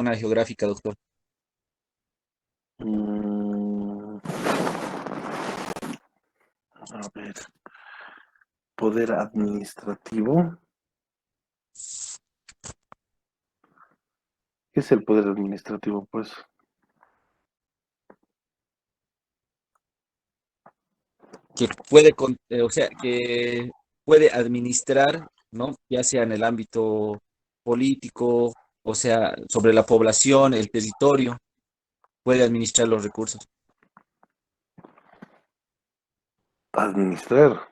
zona geográfica, doctor. Mm, a ver, poder administrativo. ¿Qué es el poder administrativo? Pues Que puede, o sea, que puede administrar, ¿no? Ya sea en el ámbito político, o sea, sobre la población, el territorio, puede administrar los recursos. administrar.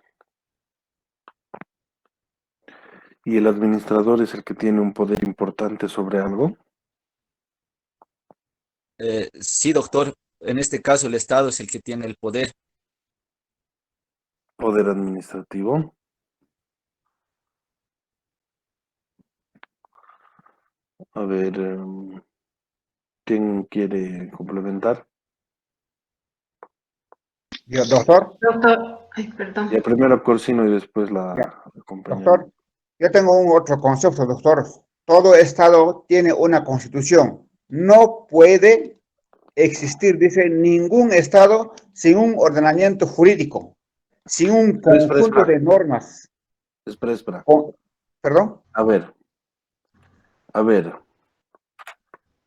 Y el administrador es el que tiene un poder importante sobre algo. Sí, doctor, en este caso el Estado es el que tiene el poder. Poder administrativo. A ver, ¿quién quiere complementar? Yo, doctor, Doctor, ay, perdón. Ya primero Corsino y después ya, la compañera. doctor, yo tengo un otro concepto, doctor. Todo Estado tiene una constitución. No puede existir, dice, ningún Estado sin un ordenamiento jurídico, sin un conjunto Espera. de normas. Espera. Con- ¿Perdón? A a ver.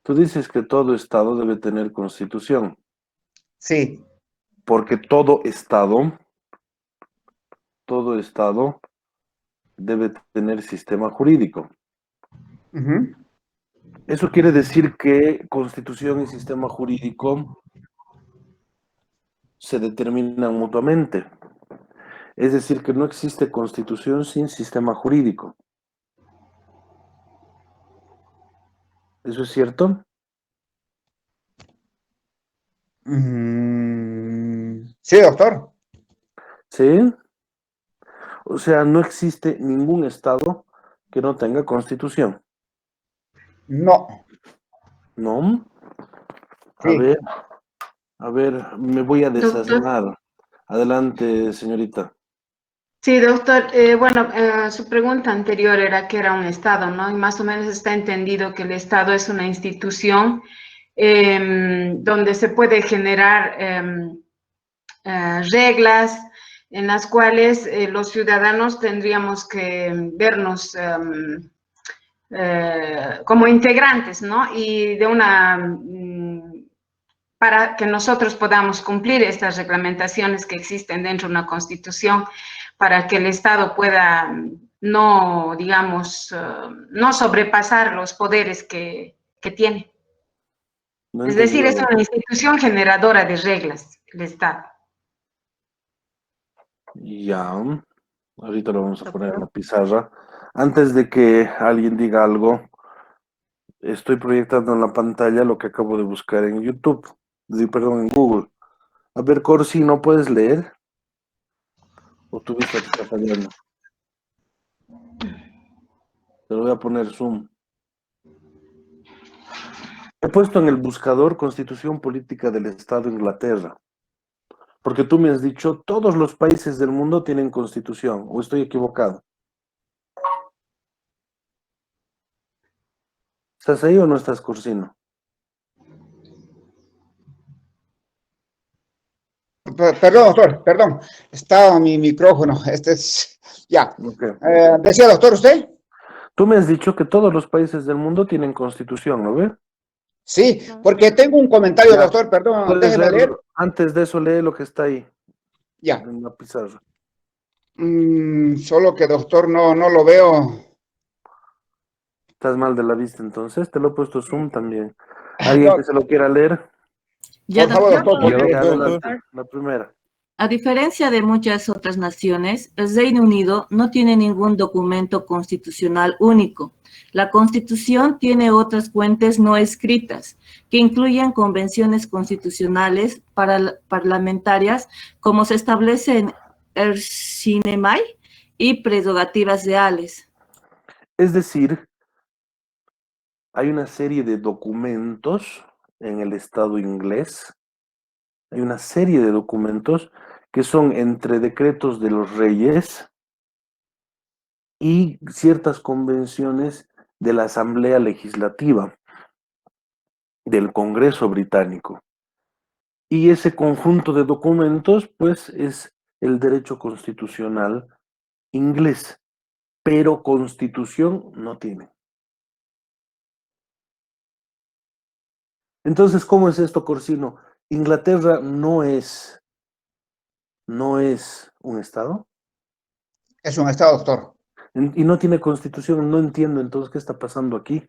Tú dices que todo Estado debe tener constitución, Sí. porque todo Estado debe tener sistema jurídico. Ujú. Eso quiere decir que constitución y sistema jurídico se determinan mutuamente. Es decir, que no existe constitución sin sistema jurídico. ¿Eso es cierto? Sí, doctor. Sí. O sea, no existe ningún Estado que no tenga constitución. No. ¿No? A Sí. ver, a ver, me voy a Doctor. desasnar. Adelante, señorita. Sí, doctor. Bueno, su pregunta anterior era que era un Estado, ¿no? Y más o menos está entendido que el Estado es una institución donde se puede generar reglas en las cuales los ciudadanos tendríamos que vernos como integrantes, ¿no? Y de una para que nosotros podamos cumplir estas reglamentaciones que existen dentro de una constitución, para que el Estado pueda no, digamos, no sobrepasar los poderes que tiene. No he Es decir, entendido es bien. una institución generadora de reglas, el Estado. Ya, ahorita lo vamos a poner en la Doctor. pizarra. Antes de que alguien diga algo, estoy proyectando en la pantalla lo que acabo de buscar en YouTube, perdón, en Google. A ver, Corsi, ¿no puedes leer? ¿O tu vista te está fallando? Te lo voy a poner zoom. He puesto en el buscador Constitución Política del Estado de Inglaterra, porque tú me has dicho todos los países del mundo tienen constitución, o estoy equivocado. ¿Estás ahí o no estás, Corsino? Perdón, doctor, perdón. Estaba mi micrófono. Este es. Ya. Ok. ¿Decía, doctor, usted? Tú me has dicho que todos los países del mundo tienen constitución, ¿no ve? Sí, porque tengo un comentario, Ya, doctor, perdón, puedes déjeme leer. leerlo. Antes de eso, lee lo que está ahí, Ya. en la pizarra. Solo que, doctor, no lo veo. Estás mal de la vista, entonces te lo he puesto zoom también. ¿Alguien que No, se lo quiera leer? Ya, por favor, doctor, doctor, porque. Ya, adelante, la primera. a diferencia de muchas otras naciones, el Reino Unido no tiene ningún documento constitucional único. La Constitución tiene otras fuentes no escritas, que incluyen convenciones constitucionales parlamentarias, como se establece en el Sinemay, y prerrogativas reales. Es decir, hay una serie de documentos en el Estado inglés, hay una serie de documentos que son entre decretos de los reyes y ciertas convenciones de la Asamblea Legislativa. del Congreso británico. Y ese conjunto de documentos, pues, es el derecho constitucional inglés, pero constitución no tiene. Entonces, ¿cómo es esto, Corsino? ¿Inglaterra no es un Estado? Es un Estado, doctor. Y no tiene constitución, no entiendo entonces qué está pasando aquí.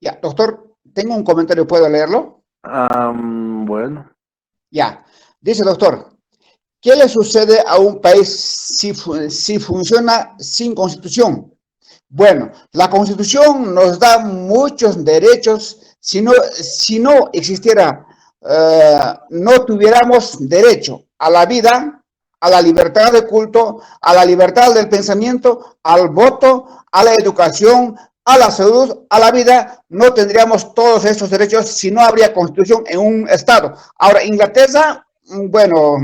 Ya, doctor, tengo un comentario, ¿puedo leerlo? Bueno, Ya, dice doctor, ¿qué le sucede a un país si funciona sin constitución? Bueno, la constitución nos da muchos derechos. Si no existiera, no tuviéramos derecho a la vida, a la libertad de culto, a la libertad del pensamiento, al voto, a la educación, a la salud, a la vida. No tendríamos todos estos derechos si no habría constitución en un Estado. Ahora, Inglaterra, bueno,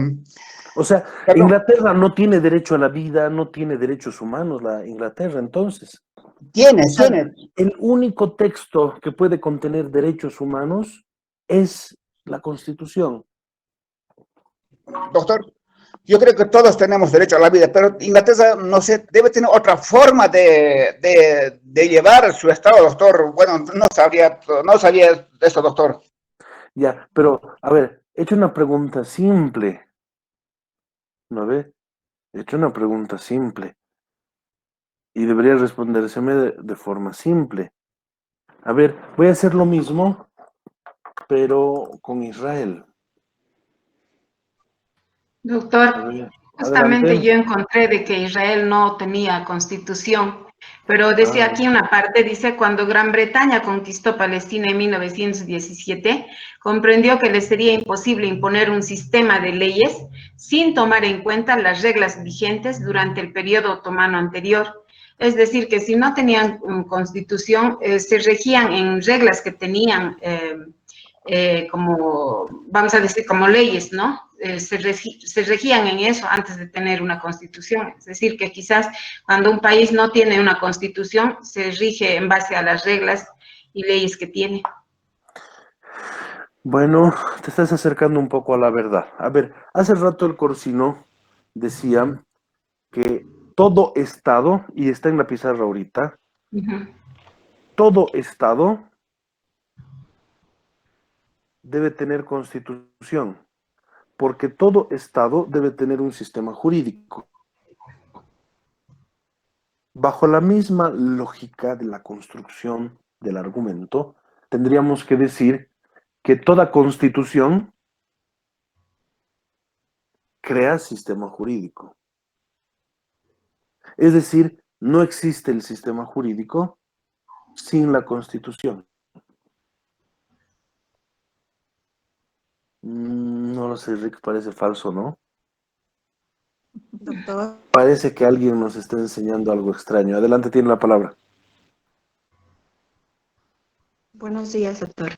o sea, perdón, Inglaterra no tiene derecho a la vida, no tiene derechos humanos, la Inglaterra, entonces. O sea, tiene, el único texto que puede contener derechos humanos es la Constitución. doctor. Yo creo que todos tenemos derecho a la vida, pero Inglaterra, no sé, debe tener otra forma de llevar su Estado, doctor. Bueno, no sabía esto, doctor. Ya, pero, a ver, he hecho una pregunta simple, ¿no ve? He hecho una pregunta simple y debería respondérseme de forma simple. A ver, voy a hacer lo mismo, pero con Israel. Doctor, A ver, justamente adelante. yo encontré de que Israel no tenía constitución, pero decía Ah, aquí una parte, dice, cuando Gran Bretaña conquistó Palestina en 1917, comprendió que le sería imposible imponer un sistema de leyes sin tomar en cuenta las reglas vigentes durante el periodo otomano anterior. Es decir, que si no tenían constitución, se regían en reglas que tenían como, vamos a decir, como leyes, ¿no? Se regían en eso antes de tener una constitución. Es decir, que quizás cuando un país no tiene una constitución, se rige en base a las reglas y leyes que tiene. bueno, te estás acercando un poco a la verdad. A ver, hace rato el Corsino decía que todo Estado, y está en la pizarra ahorita, todo Estado debe tener constitución, porque todo Estado debe tener un sistema jurídico. Bajo la misma lógica de la construcción del argumento, tendríamos que decir que toda constitución crea sistema jurídico. Es decir, no existe el sistema jurídico sin la constitución. No lo sé, Rick, parece falso, ¿no? Doctor, Parece que alguien nos está enseñando algo extraño. Adelante, tiene la palabra. buenos días, doctor.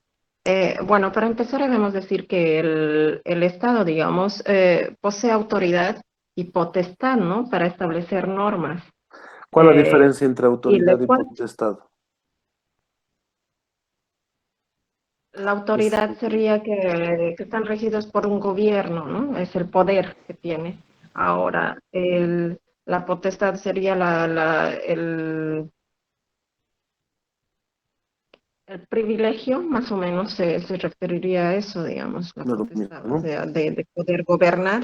Bueno, para empezar debemos decir que el Estado, digamos, posee autoridad y potestad, ¿no? Para establecer normas. ¿Cuál es la Eh, diferencia entre y autoridad y potestad? la Es- autoridad sería que están regidos por un gobierno, ¿no? Es el poder que tiene. Ahora, la potestad sería el privilegio, más o menos, se referiría a eso, digamos, la no es lo mismo, potestad, o ¿no? sea, de poder gobernar.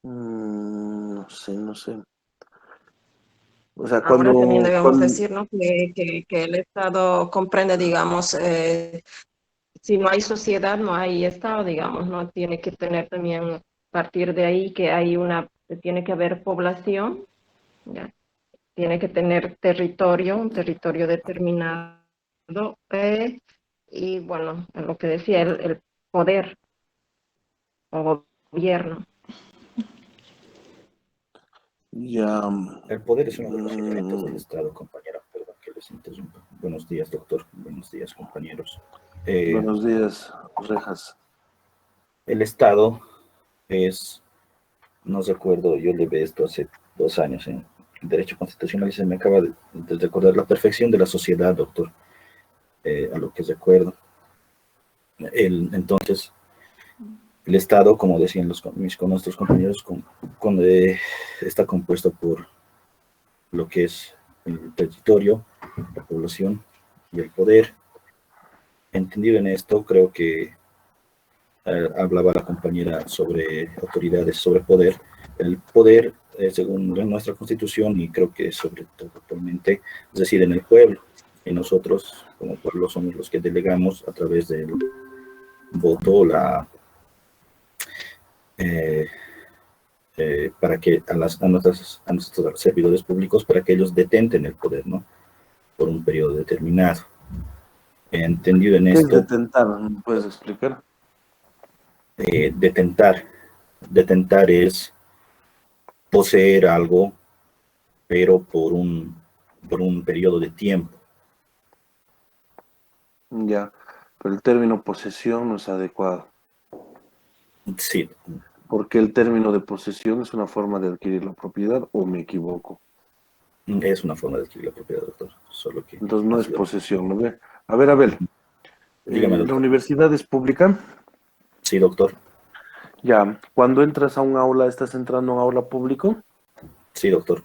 No sé, no sé. O sea, Ahora también cuando, debemos cuando, decir, ¿no? que el Estado comprende, digamos, si no hay sociedad, no hay Estado, digamos, ¿no? Tiene que tener también, a partir de ahí, tiene que haber población, ¿ya? Tiene que tener territorio, un territorio determinado, y bueno, lo que decía, el poder o gobierno. ya, El poder es uno de los elementos del Estado, compañero. Perdón que les interrumpa. Buenos días, doctor. Buenos días, compañeros. buenos días, Rejas. El Estado es, no recuerdo, yo le vi esto hace 2 años en derecho constitucional y se me acaba de recordar la perfección de la sociedad, doctor, a lo que recuerdo. Entonces, el Estado, como decían nuestros compañeros, está compuesto por lo que es el territorio, la población y el poder. Entendido en esto, creo que hablaba la compañera sobre autoridades, sobre poder. El poder, según nuestra Constitución, y creo que sobre todo actualmente, reside en el pueblo. Y nosotros, como pueblo, somos los que delegamos a través del voto eh, para que a nuestros servidores públicos, para que ellos detenten el poder, ¿no? Por un periodo determinado. Entendido en ¿Qué es esto, detentar? ¿Me puedes explicar? detentar es poseer algo, pero por un periodo de tiempo. Ya, pero el término posesión no es adecuado, Sí, porque el término de posesión es una forma de adquirir la propiedad, ¿o me equivoco? es una forma de adquirir la propiedad, doctor. Solo que Entonces no ha es sido. posesión, ¿no ve? A ver, Abel, Dígame, ¿la doctor. universidad es pública? Sí, doctor. Ya, cuando entras a un aula, ¿estás entrando a un aula público? Sí, doctor.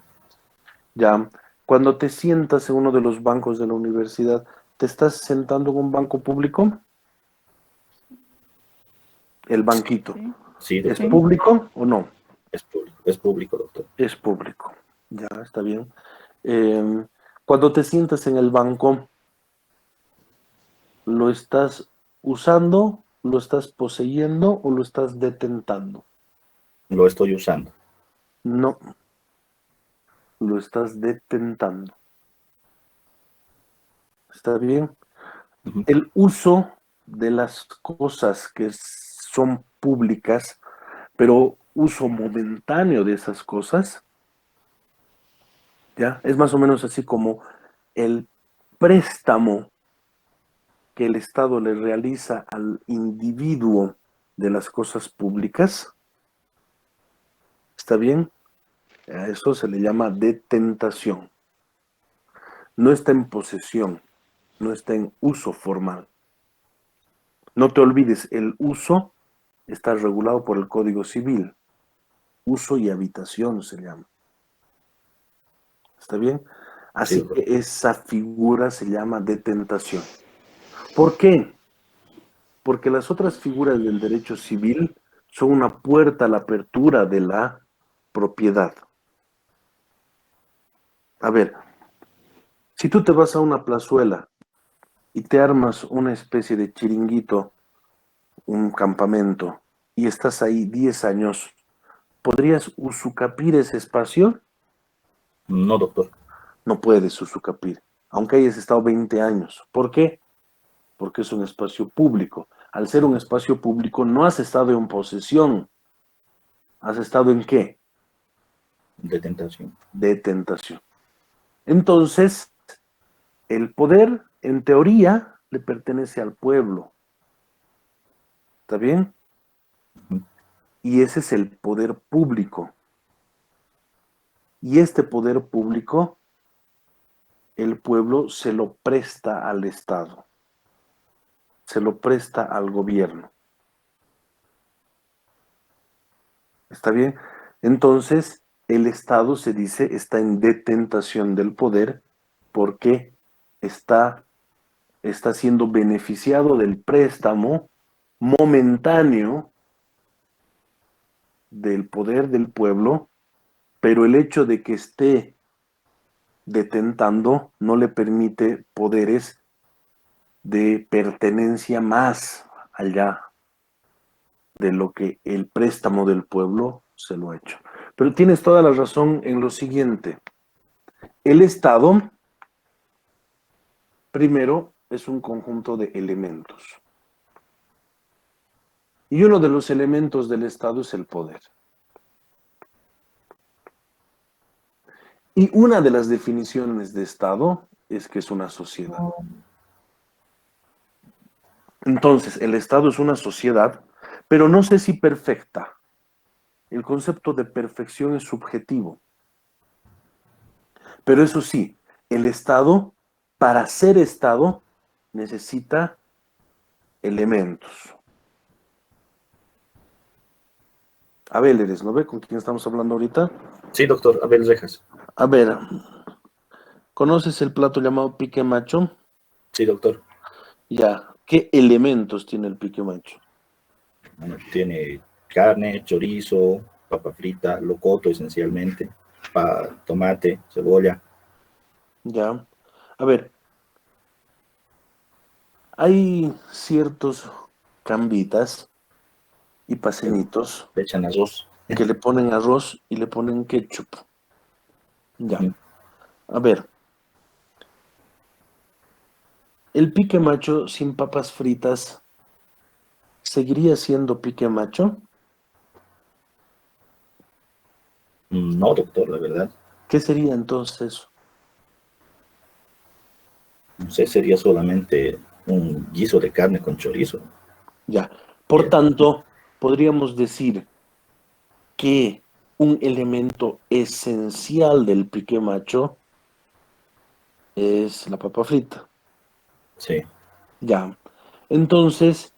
Ya, cuando te sientas en uno de los bancos de la universidad, ¿te estás sentando en un banco público? El banquito. Sí, ¿Es doctor. público o no? Es público, doctor. Es público. Ya, está bien. Eh, Cuando te sientas en el banco, ¿lo estás usando, lo estás poseyendo o lo estás detentando? Lo estoy usando. No, lo estás detentando. ¿Está bien? Ujú. El uso de las cosas que son públicas, pero uso momentáneo de esas cosas, ¿ya? Es más o menos así como el préstamo que el Estado le realiza al individuo de las cosas públicas. ¿Está bien? A eso se le llama detentación. No está en posesión, no está en uso formal. No te olvides, el uso está regulado por el Código Civil. Uso y habitación se llama. ¿Está bien? Sí, Así doctor. que esa figura se llama detentación. ¿Por qué? Porque las otras figuras del derecho civil son una puerta a la apertura de la propiedad. A ver, si tú te vas a una plazuela y te armas una especie de chiringuito, un campamento, y estás ahí 10 años, ¿podrías usucapir ese espacio? No, doctor. No puedes usucapir, aunque hayas estado 20 años. ¿Por qué? Porque es un espacio público. Al ser un espacio público, no has estado en posesión. ¿Has estado en qué? Detentación. Detentación. Entonces, el poder, en teoría, le pertenece al pueblo. ¿Está bien? Ujú. Y ese es el poder público. Y este poder público, el pueblo se lo presta al Estado, se lo presta al gobierno. ¿Está bien? Entonces, el Estado se dice está en detentación del poder porque está siendo beneficiado del préstamo momentáneo del poder del pueblo, pero el hecho de que esté detentando no le permite poderes de pertenencia más allá de lo que el préstamo del pueblo se lo ha hecho. Pero tienes toda la razón en lo siguiente. El Estado, primero, es un conjunto de elementos. Y uno de los elementos del Estado es el poder. Y una de las definiciones de Estado es que es una sociedad. Entonces, el Estado es una sociedad, pero no sé si perfecta. El concepto de perfección es subjetivo. Pero eso sí, el Estado, para ser Estado, necesita elementos. Abel eres, ¿no ve con quién estamos hablando ahorita? Sí, doctor, Abel Rejas. A ver, ¿conoces el plato llamado pique macho? Sí, doctor. Ya, ¿qué elementos tiene el pique macho? Bueno, tiene carne, chorizo, papa frita, locoto esencialmente, tomate, cebolla. Ya, a ver, hay ciertos cambitas y pasenitos Le echan arroz. que le ponen arroz y le ponen ketchup. Ya, Ujú. a ver, el pique macho sin papas fritas seguiría siendo pique macho. No, doctor, la verdad. ¿Qué sería entonces eso? No sé, sería solamente un guiso de carne con chorizo. Ya, por Bien. tanto, podríamos decir que un elemento esencial del pique macho es la papa frita. Sí. Ya, entonces,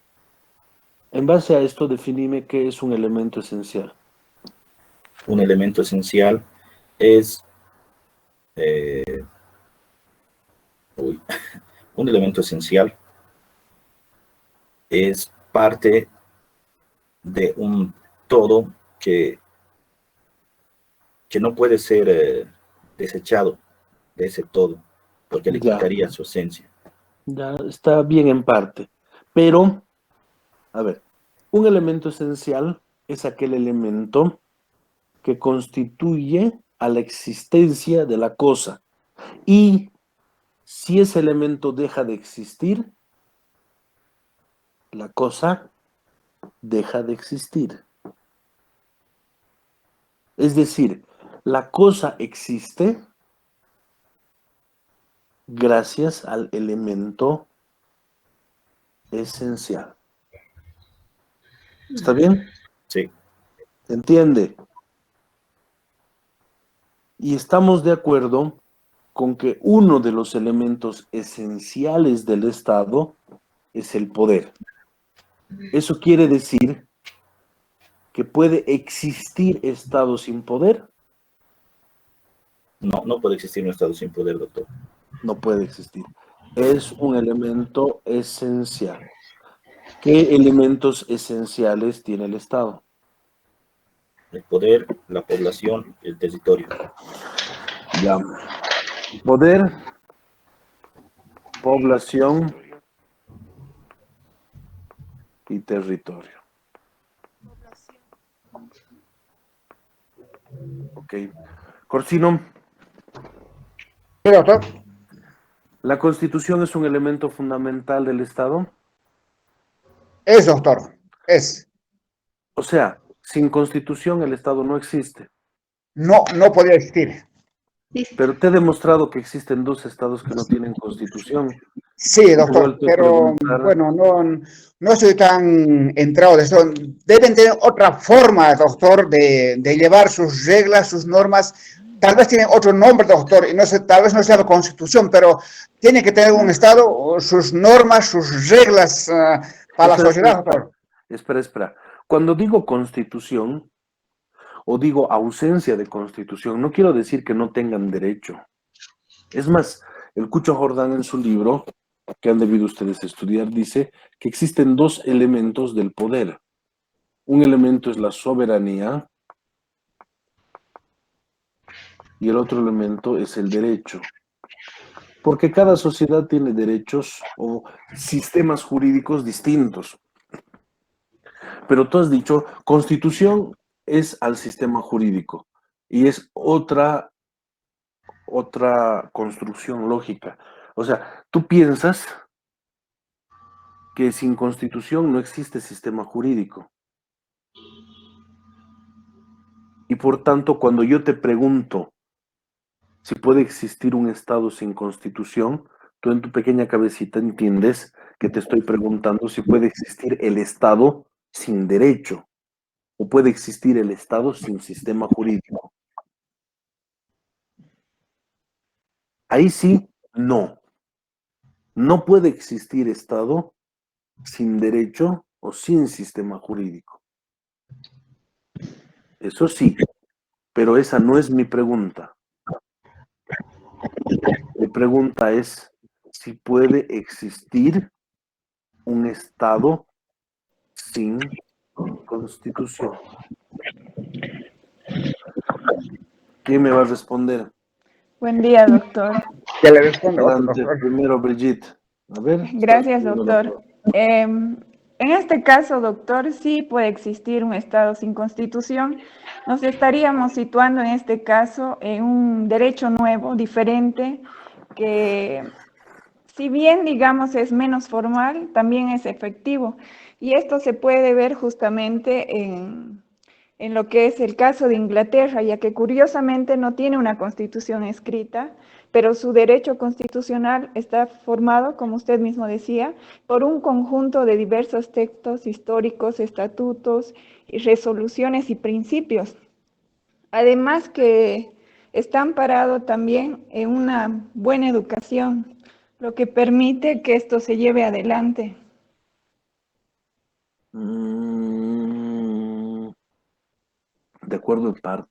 en base a esto, definime qué es un elemento esencial. Un elemento esencial es, eh, uy, un elemento esencial es parte de un todo que no puede ser desechado de ese todo, porque le Ya, quitaría su esencia. ya está bien en parte, pero, a ver, un elemento esencial es aquel elemento que constituye a la existencia de la cosa. Y si ese elemento deja de existir, la cosa deja de existir. Es decir, la cosa existe gracias al elemento esencial. ¿Está bien? Sí, ¿Se entiende? Y estamos de acuerdo con que uno de los elementos esenciales del Estado es el poder. Eso quiere decir que puede existir Estado sin poder. no, no puede existir un Estado sin poder, doctor. No puede existir. Es un elemento esencial. ¿Qué elementos esenciales tiene el Estado? El poder, la población, el territorio. Ya. Poder, población y territorio. Ok. Corsino, Sí, doctor. ¿la Constitución es un elemento fundamental del Estado? Es, doctor. Es. O sea, sin Constitución el Estado no existe. No, no podría existir. Pero te he demostrado que existen dos estados que no tienen Constitución. Sí, Te he doctor, vuelto a pero preguntar. bueno, no estoy tan entrado de eso. Deben tener otra forma, doctor, de llevar sus reglas, sus normas. Tal vez tienen otro nombre, doctor, y no sé, tal vez no sea la Constitución, pero tiene que tener un Estado, sus normas, sus reglas para la Espera, espera, sociedad, espera. doctor. Espera, espera. Cuando digo Constitución o digo ausencia de Constitución, no quiero decir que no tengan derecho. Es más, el Cucho Jordán en su libro, que han debido ustedes estudiar, dice que existen dos elementos del poder. Un elemento es la soberanía y el otro elemento es el derecho. Porque cada sociedad tiene derechos o sistemas jurídicos distintos. Pero tú has dicho, constitución es al sistema jurídico y es otra construcción lógica. O sea, tú piensas que sin constitución no existe sistema jurídico. Y por tanto, cuando yo te pregunto si puede existir un Estado sin constitución, tú en tu pequeña cabecita entiendes que te estoy preguntando si puede existir el Estado sin derecho o puede existir el Estado sin sistema jurídico. Ahí sí, no. No puede existir Estado sin derecho o sin sistema jurídico. Eso sí, pero esa no es mi pregunta. Mi pregunta es si puede existir un Estado sin constitución. ¿Quién me va a responder? Buen día, doctor. Que le responda otro Adelante, doctor. primero Brigitte. A ver. Gracias, primero, doctor. En este caso, doctor, sí puede existir un Estado sin constitución. Nos estaríamos situando en este caso en un derecho nuevo, diferente, que si bien, digamos, es menos formal, también es efectivo. Y esto se puede ver justamente en lo que es el caso de Inglaterra, ya que curiosamente no tiene una constitución escrita, pero su derecho constitucional está formado, como usted mismo decía, por un conjunto de diversos textos históricos, estatutos, y resoluciones y principios. Además que está amparado también en una buena educación, lo que permite que esto se lleve adelante. De acuerdo en parte,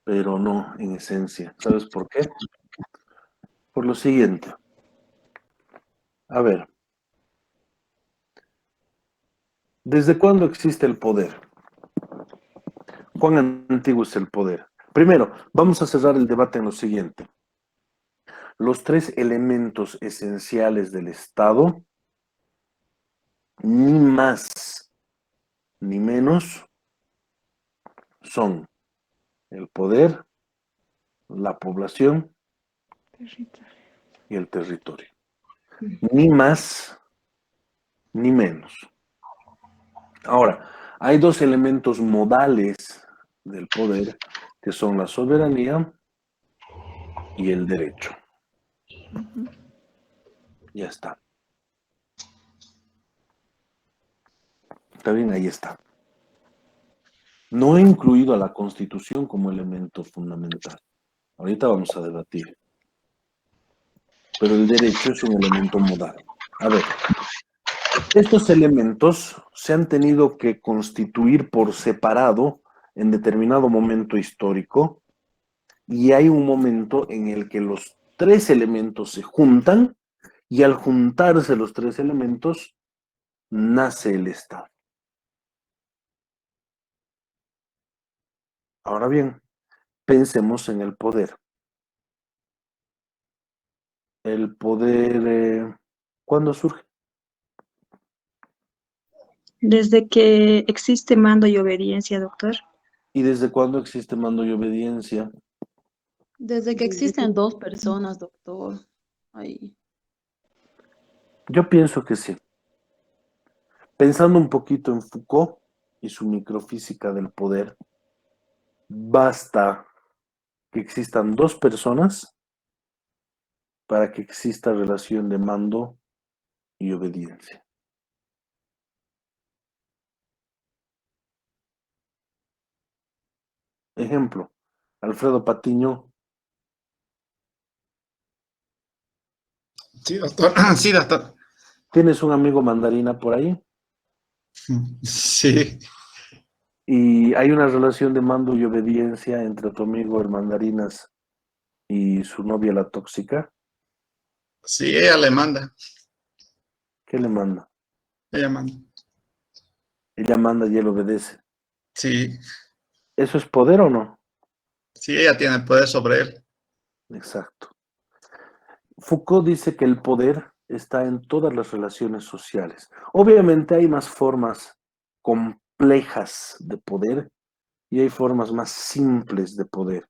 pero no en esencia. ¿Sabes por qué? Por lo siguiente. A ver, ¿desde cuándo existe el poder? ¿Cuán antiguo es el poder? Primero, vamos a cerrar el debate en lo siguiente. Los tres elementos esenciales del Estado, ni más ni menos, son el poder, la población y el territorio. Ni más ni menos. Ahora, hay dos elementos modales del poder que son la soberanía y el derecho. Ya está. Está bien, ahí está. No he incluido a la Constitución como elemento fundamental. Ahorita vamos a debatir. Pero el derecho es un elemento modal. A ver, estos elementos se han tenido que constituir por separado en determinado momento histórico y hay un momento en el que los tres elementos se juntan y al juntarse los tres elementos nace el Estado. Ahora bien, pensemos en el poder. El poder, ¿cuándo surge? Desde que existe mando y obediencia, doctor. ¿Y desde cuándo existe mando y obediencia? Desde que existen dos personas, doctor. Ahí. Yo pienso que sí. Pensando un poquito en Foucault y su microfísica del poder, basta que existan dos personas para que exista relación de mando y obediencia. Ejemplo, Alfredo Patiño. Sí, doctor. Sí, doctor. ¿Tienes un amigo mandarina por ahí? Sí. Y hay una relación de mando y obediencia entre tu amigo el mandarinas y su novia la tóxica. Sí, ella le manda. ¿Qué le manda? Ella manda. Ella manda y él obedece. Sí. ¿Eso es poder o no? Sí, ella tiene poder sobre él. Exacto. Foucault dice que el poder está en todas las relaciones sociales. Obviamente hay más formas complejas de poder y hay formas más simples de poder.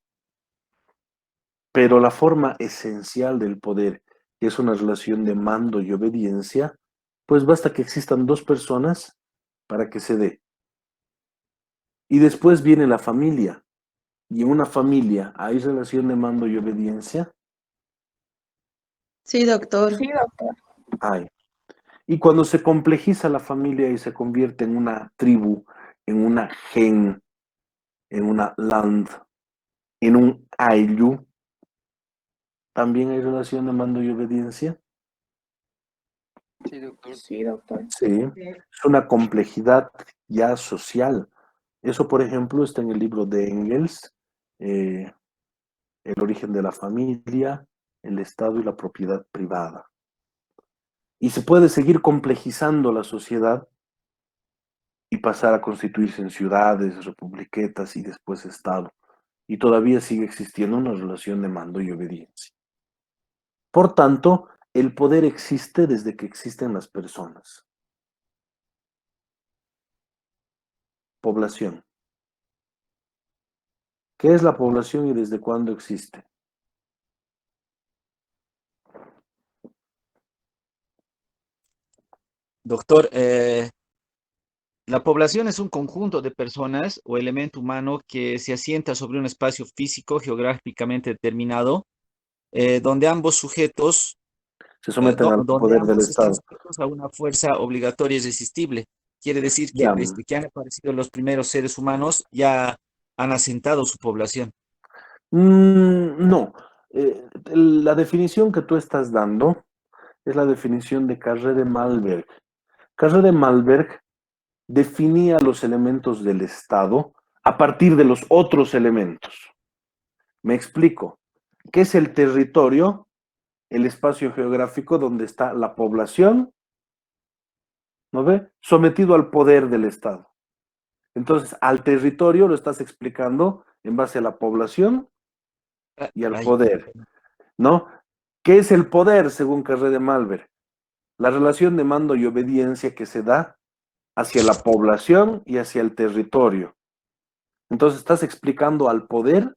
Pero la forma esencial del poder, que es una relación de mando y obediencia, pues basta que existan dos personas para que se dé. Y después viene la familia. Y en una familia hay relación de mando y obediencia. Sí, doctor. Sí, doctor. Hay. Y cuando se complejiza la familia y se convierte en una tribu, en una gen, en una land, en un ayllu, ¿También hay relación de mando y obediencia? Sí, doctor. Sí, doctor. Sí, es una complejidad ya social. Eso, por ejemplo, está en el libro de Engels, El origen de la familia, el Estado y la propiedad privada. Y se puede seguir complejizando la sociedad y pasar a constituirse en ciudades, republiquetas y después Estado. Y todavía sigue existiendo una relación de mando y obediencia. Por tanto, el poder existe desde que existen las personas. Población. ¿Qué es la población y desde cuándo existe? Doctor, la población es un conjunto de personas o elemento humano que se asienta sobre un espacio físico geográficamente determinado, donde ambos sujetos, Se someten al donde poder del ambos están Estado. sujetos a una fuerza obligatoria y irresistible. Quiere decir que Ya. desde que han aparecido los primeros seres humanos ya han asentado su población. No. La definición que tú estás dando es la definición de Carré de Malberg. Carré de Malberg definía los elementos del Estado a partir de los otros elementos. Me explico. ¿Qué es el territorio? El espacio geográfico donde está la población, ¿no ve? Sometido al poder del Estado. Entonces, al territorio lo estás explicando en base a la población y al Ay, poder, ¿no? ¿Qué es el poder, según Carré de Malberg? La relación de mando y obediencia que se da hacia la población y hacia el territorio. Entonces, estás explicando al poder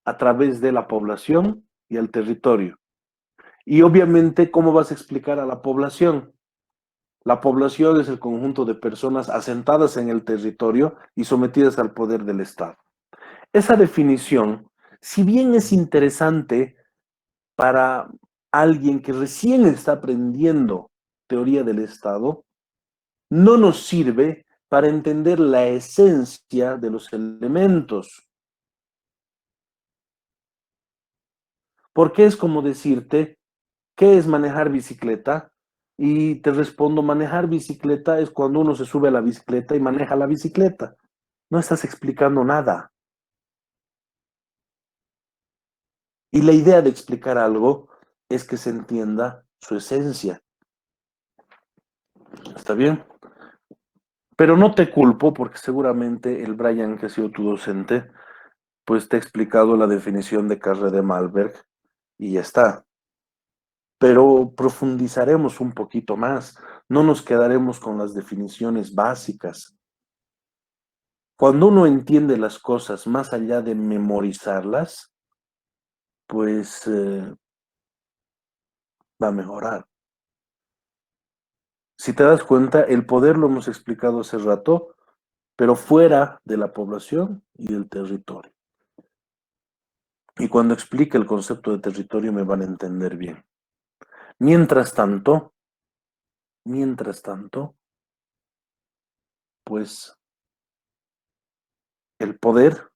a través de la población y al territorio. Y obviamente, ¿cómo vas a explicar a la población? La población es el conjunto de personas asentadas en el territorio y sometidas al poder del Estado. Esa definición, si bien es interesante para alguien que recién está aprendiendo teoría del Estado, no nos sirve para entender la esencia de los elementos. Porque es como decirte, ¿qué es manejar bicicleta? Y te respondo, manejar bicicleta es cuando uno se sube a la bicicleta y maneja la bicicleta. No estás explicando nada. Y la idea de explicar algo es que se entienda su esencia. ¿Está bien? Pero no te culpo porque seguramente el Brian, que ha sido tu docente, pues te ha explicado la definición de Carré de Malberg y ya está. Pero profundizaremos un poquito más. No nos quedaremos con las definiciones básicas. Cuando uno entiende las cosas más allá de memorizarlas, pues va a mejorar. Si te das cuenta, el poder lo hemos explicado hace rato, pero fuera de la población y del territorio. Y cuando explique el concepto de territorio me van a entender bien. Mientras tanto, pues el poder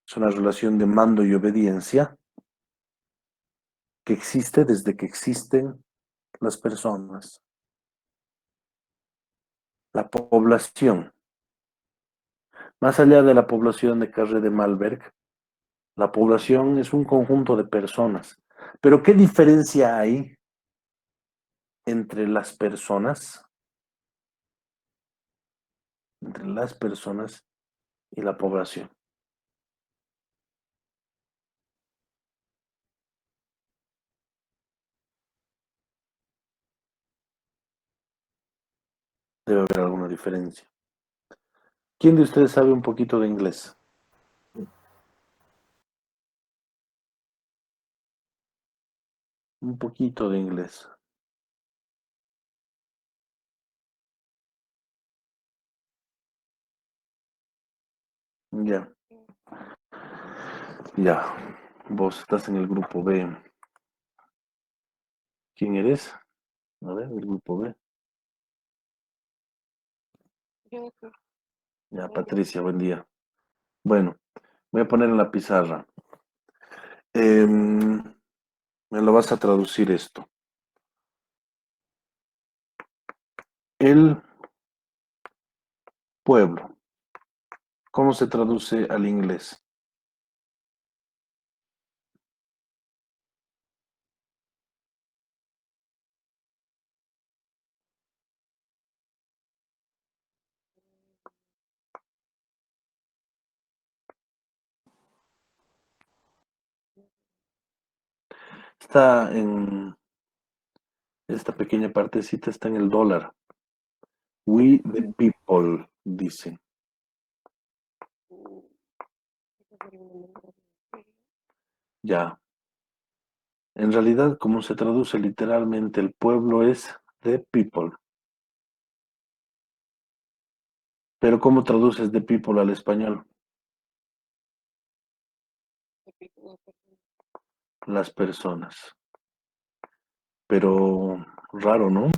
es una relación de mando y obediencia que existe desde que existen las personas. La población, más allá de la población de Carré de Malberg, la población es un conjunto de personas. Pero ¿qué diferencia hay entre las personas? Entre las personas y la población. Debe haber alguna diferencia. ¿Quién de ustedes sabe un poquito de inglés? Un poquito de inglés. Ya. Ya. Vos estás en el grupo B. ¿Quién eres? A ver, el grupo B. Ya, Patricia, buen día. Bueno, voy a poner en la pizarra. Me lo vas a traducir esto. El pueblo. ¿Cómo se traduce al inglés? Está en esta pequeña partecita, está en el dólar. We the people, dice. Ya. En realidad, como se traduce literalmente, el pueblo es the people. Pero ¿cómo traduces the people al español? Las personas. Pero raro, ¿no?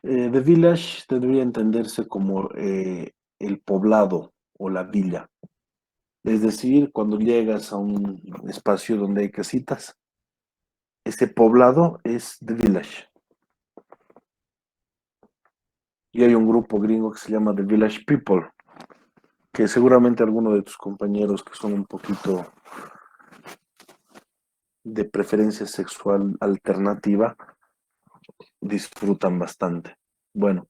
The village debería entenderse como el poblado o la villa. Es decir, cuando llegas a un espacio donde hay casitas, ese poblado es the village. Y hay un grupo gringo que se llama The Village People, que seguramente algunos de tus compañeros que son un poquito de preferencia sexual alternativa disfrutan bastante. Bueno,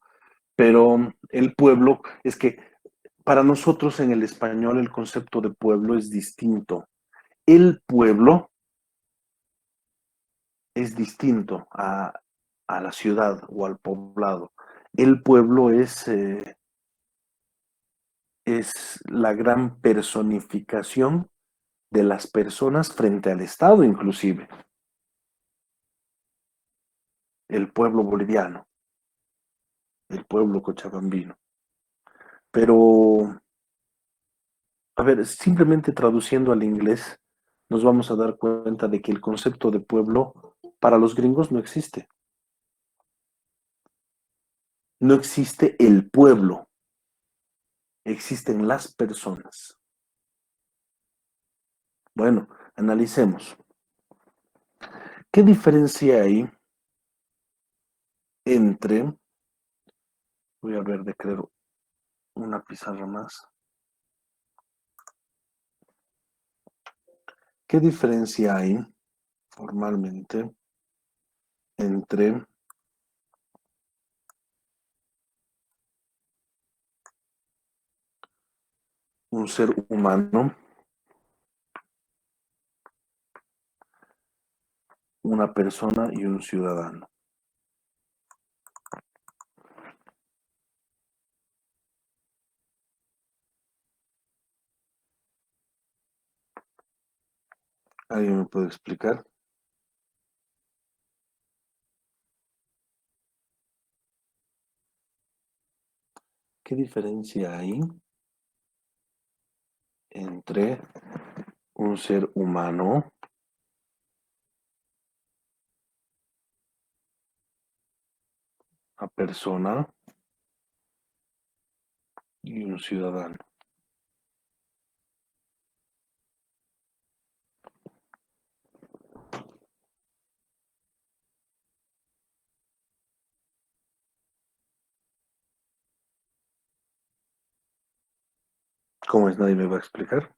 pero el pueblo, es que para nosotros en el español el concepto de pueblo es distinto. El pueblo es distinto a la ciudad o al poblado. El pueblo es la gran personificación de las personas frente al Estado, inclusive. El pueblo boliviano, el pueblo cochabambino. Pero, a ver, simplemente traduciendo al inglés, nos vamos a dar cuenta de que el concepto de pueblo para los gringos no existe. No existe el pueblo, existen las personas. Bueno, analicemos. ¿Qué diferencia hay entre, voy a ver de crear una pizarra más? ¿Qué diferencia hay formalmente entre un ser humano, una persona y un ciudadano? ¿Alguien me puede explicar? ¿Qué diferencia hay entre un ser humano, una persona y un ciudadano? ¿Cómo es? ¿Nadie me va a explicar?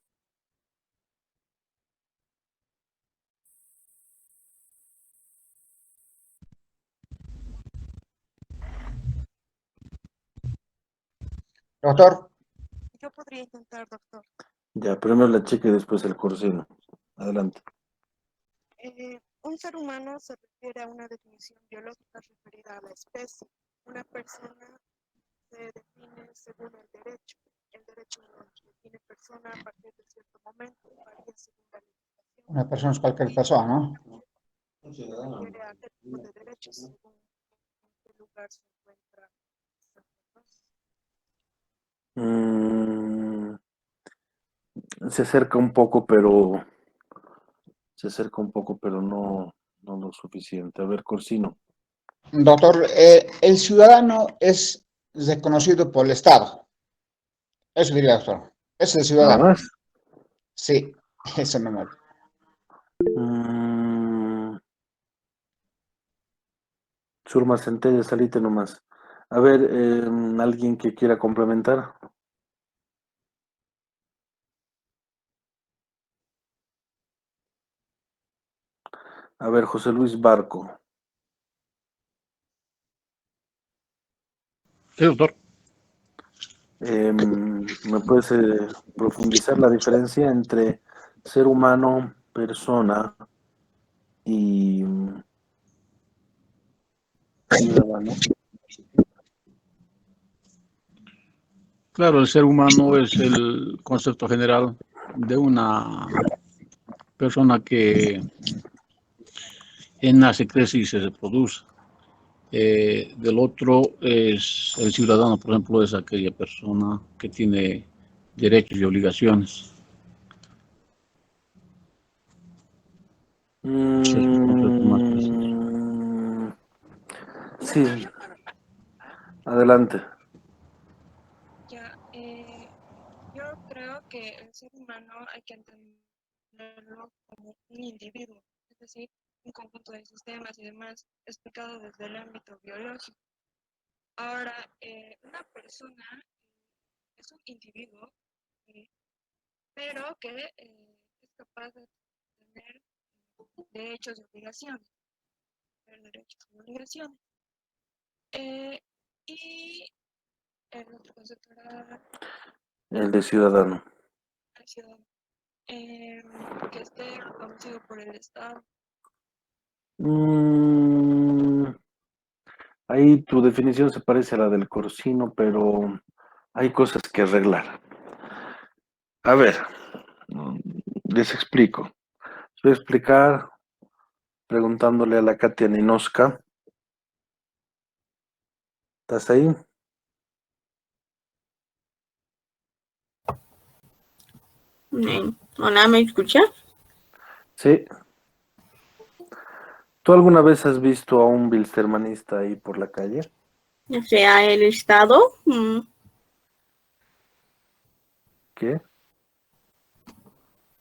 Doctor, Yo podría intentar, doctor. Ya, primero la cheque y después el corsino. Adelante. Un ser humano se refiere a una definición biológica referida a la especie. Una persona se define según el derecho. El derecho no define persona a partir de cierto momento, varía según la legislación. una persona es cualquier persona, ¿no? Se refiere a qué tipo de derechos según en qué lugar se encuentra esa persona. Se acerca un poco, pero no lo suficiente. A ver, Corsino. Doctor, el ciudadano es reconocido por el Estado. Eso diría, doctor. Es el Nada ciudadano. más. Sí, eso nomás. Surma Centella, salite nomás. A ver, alguien que quiera complementar. A ver, José Luis Barco. Sí, doctor. ¿Me puedes profundizar la diferencia entre ser humano, persona y ciudadano? Claro, el ser humano es el concepto general de una persona que nace, crece y se reproduce. Del otro es el ciudadano, por ejemplo, es aquella persona que tiene derechos y obligaciones. Ese es el concepto más preciso. Sí, adelante. Ya, yo creo que el ser humano hay que entenderlo como un individuo, es decir, un conjunto de sistemas y demás, explicado desde el ámbito biológico. Ahora, una persona es un individuo, pero que es capaz de tener derechos y obligaciones. Derechos y obligaciones. Y el otro concepto era El de ciudadano. el ciudadano, que esté reconocido por el Estado. Ahí tu definición se parece a la del Corsino, pero hay cosas que arreglar. A ver, les explico. Voy a explicar preguntándole a la Katia Ninoska. ¿Estás ahí? Hola, ¿me escucha? Sí. ¿Tú alguna vez has visto a un bilstermanista ahí por la calle? O sea, el Estado. ¿Qué?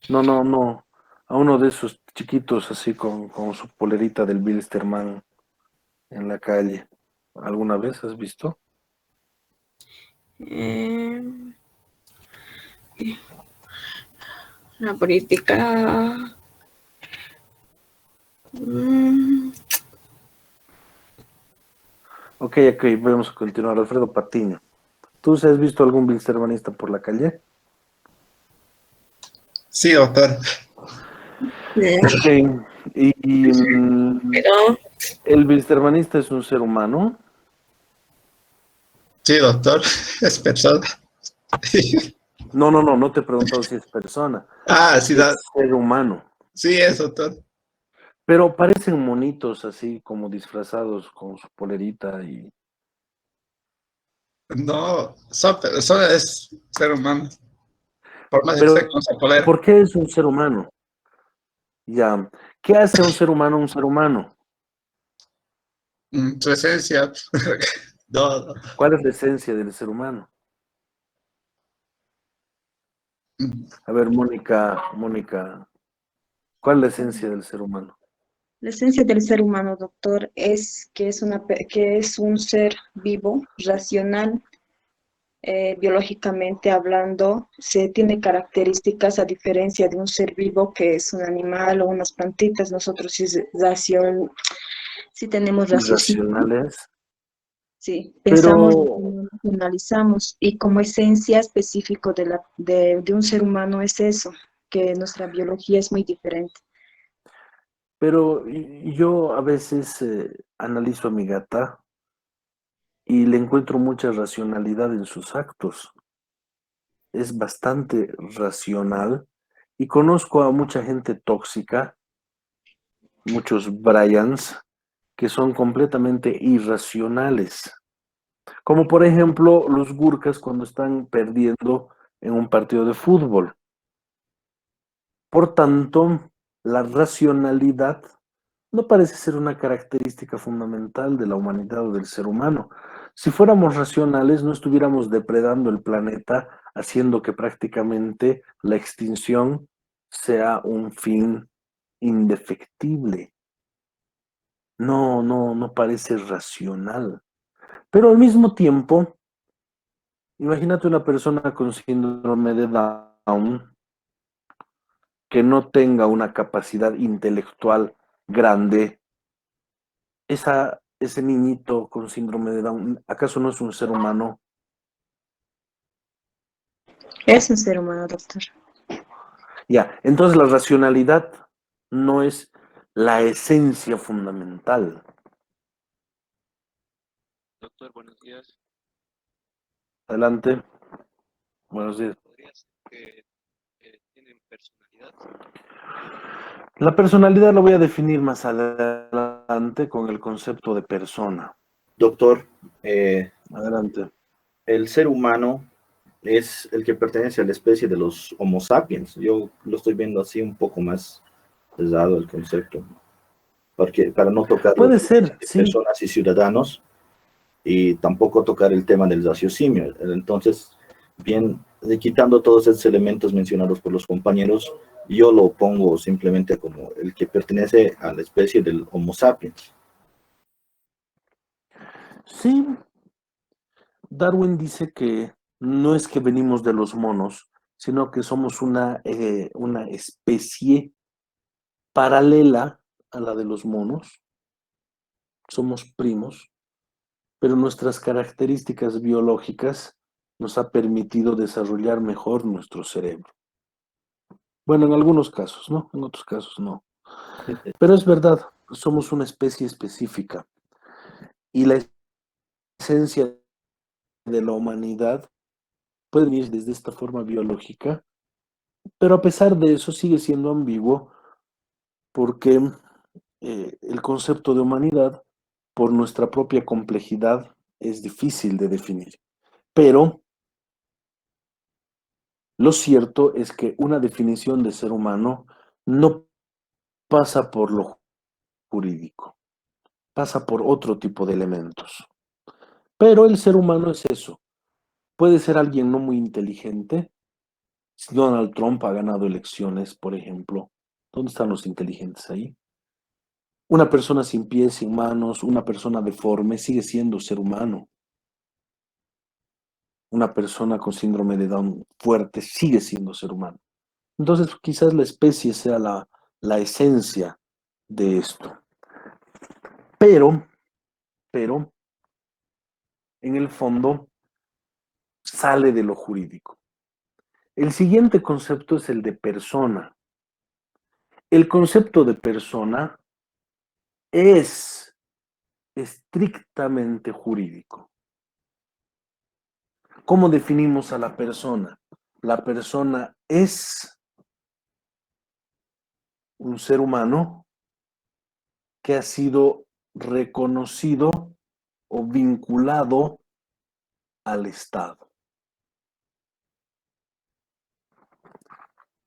No. A uno de esos chiquitos así con su polerita del Bilsterman en la calle. ¿Alguna vez has visto? La política. Ok, vamos a continuar. Alfredo Patiño. ¿Tú has visto algún bilstermanista por la calle? Sí, doctor. Ok. ¿El bilstermanista es un ser humano? Sí, doctor. Es persona. No te he preguntado si es persona. Ah, sí, Es ser humano. sí, es doctor. Pero parecen monitos así como disfrazados con su polerita y... No, solo es ser humano. Por más que esté Pero, con su polera. ¿por qué es un ser humano? Ya. ¿Qué hace a un ser humano un ser humano? Su esencia. No. ¿Cuál es la esencia del ser humano? A ver, Mónica, ¿cuál es la esencia del ser humano? La esencia del ser humano, doctor, es que que es un ser vivo, racional, biológicamente hablando, se tiene características a diferencia de un ser vivo que es un animal o unas plantitas. Nosotros sí tenemos raciocinio, Irracionales. sí, Pero, pensamos, analizamos, y como esencia específico de un ser humano es eso, que nuestra biología es muy diferente. yo a veces analizo a mi gata y le encuentro mucha racionalidad en sus actos. Es bastante racional y conozco a mucha gente tóxica, muchos Bryans, que son completamente irracionales. Como por ejemplo los Gurkhas cuando están perdiendo en un partido de fútbol. Por tanto, la racionalidad no parece ser una característica fundamental de la humanidad o del ser humano, Si fuéramos racionales, no estuviéramos depredando el planeta, haciendo que prácticamente la extinción sea un fin indefectible. No parece racional. Pero al mismo tiempo, imagínate una persona con síndrome de Down que no tenga una capacidad intelectual grande. Ese niñito con síndrome de Down, ¿acaso no es un ser humano? Es un ser humano, doctor. Ya, entonces la racionalidad no es la esencia fundamental. Doctor, buenos días. Adelante. Buenos días. ¿Podría ser que tienen personalidad? La personalidad la voy a definir más adelante con el concepto de persona. Doctor, Adelante. el ser humano es el que pertenece a la especie de los Homo sapiens. Yo lo estoy viendo así un poco más pesado el concepto, porque para no tocar los Puede temas ser, de sí. personas y ciudadanos y tampoco tocar el tema del raciocinio. Entonces, bien, quitando todos esos elementos mencionados por los compañeros, yo lo pongo simplemente como el que pertenece a la especie del Homo sapiens. Sí, Darwin dice que no es que venimos de los monos, sino que somos una especie paralela a la de los monos. Somos primos, pero nuestras características biológicas nos ha permitido desarrollar mejor nuestro cerebro. Bueno, en algunos casos, ¿no? En otros casos no. Pero es verdad, somos una especie específica y la esencia de la humanidad puede venir desde esta forma biológica, pero a pesar de eso sigue siendo ambiguo porque el concepto de humanidad, por nuestra propia complejidad, es difícil de definir. Pero lo cierto es que una definición de ser humano no pasa por lo jurídico, pasa por otro tipo de elementos. Pero el ser humano es eso. Puede ser alguien no muy inteligente. Si Donald Trump ha ganado elecciones, por ejemplo, ¿dónde están los inteligentes ahí? Una persona sin pies, sin manos, una persona deforme, sigue siendo ser humano. Una persona con síndrome de Down fuerte sigue siendo ser humano. Entonces, quizás la especie sea la esencia de esto. Pero, en el fondo, sale de lo jurídico. El siguiente concepto es el de persona. El concepto de persona es estrictamente jurídico. ¿Cómo definimos a la persona? La persona es un ser humano que ha sido reconocido o vinculado al Estado.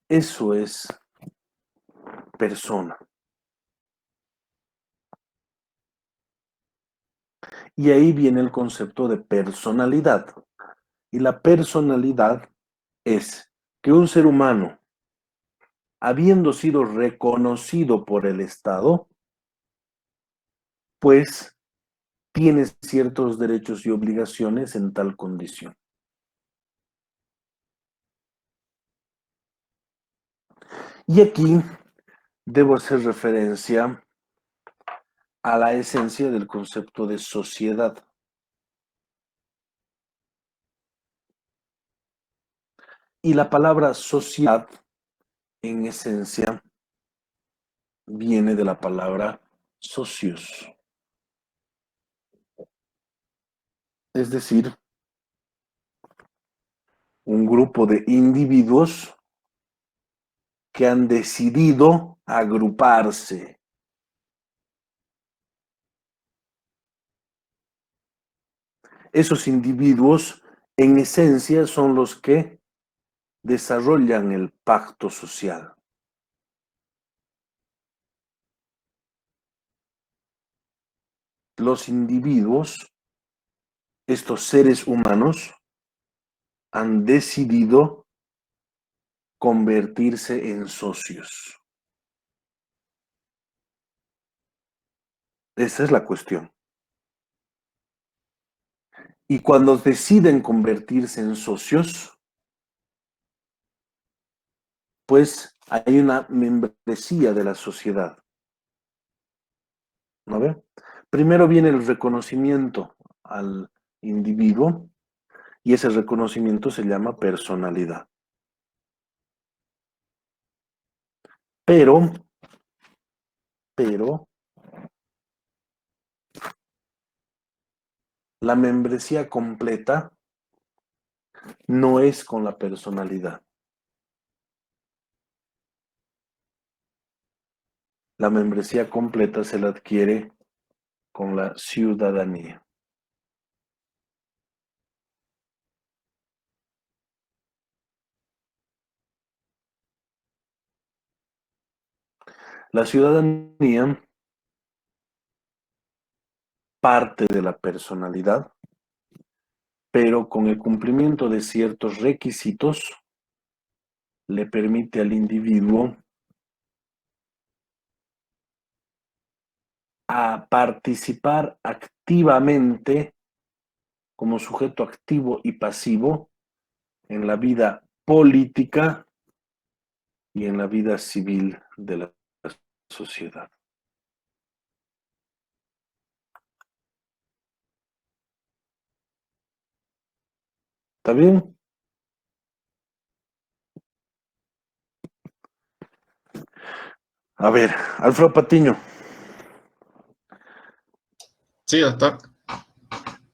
Eso es persona. Y ahí viene el concepto de personalidad. Y la personalidad es que un ser humano, habiendo sido reconocido por el Estado, pues tiene ciertos derechos y obligaciones en tal condición. Y aquí debo hacer referencia a la esencia del concepto de sociedad. Y la palabra sociedad, en esencia, viene de la palabra socios. Es decir, un grupo de individuos que han decidido agruparse. Esos individuos, en esencia, son los que desarrollan el pacto social. Los individuos estos seres humanos han decidido convertirse en socios. Esa es la cuestión. Y cuando deciden convertirse en socios, pues hay una membresía de la sociedad. ¿No ve? Primero viene el reconocimiento al individuo y ese reconocimiento se llama personalidad. Pero, la membresía completa no es con la personalidad. La membresía completa se la adquiere con la ciudadanía. La ciudadanía parte de la personalidad, pero con el cumplimiento de ciertos requisitos le permite al individuo a participar activamente como sujeto activo y pasivo en la vida política y en la vida civil de la sociedad. ¿Está bien? A ver, Alfredo Patiño. Sí, doctor.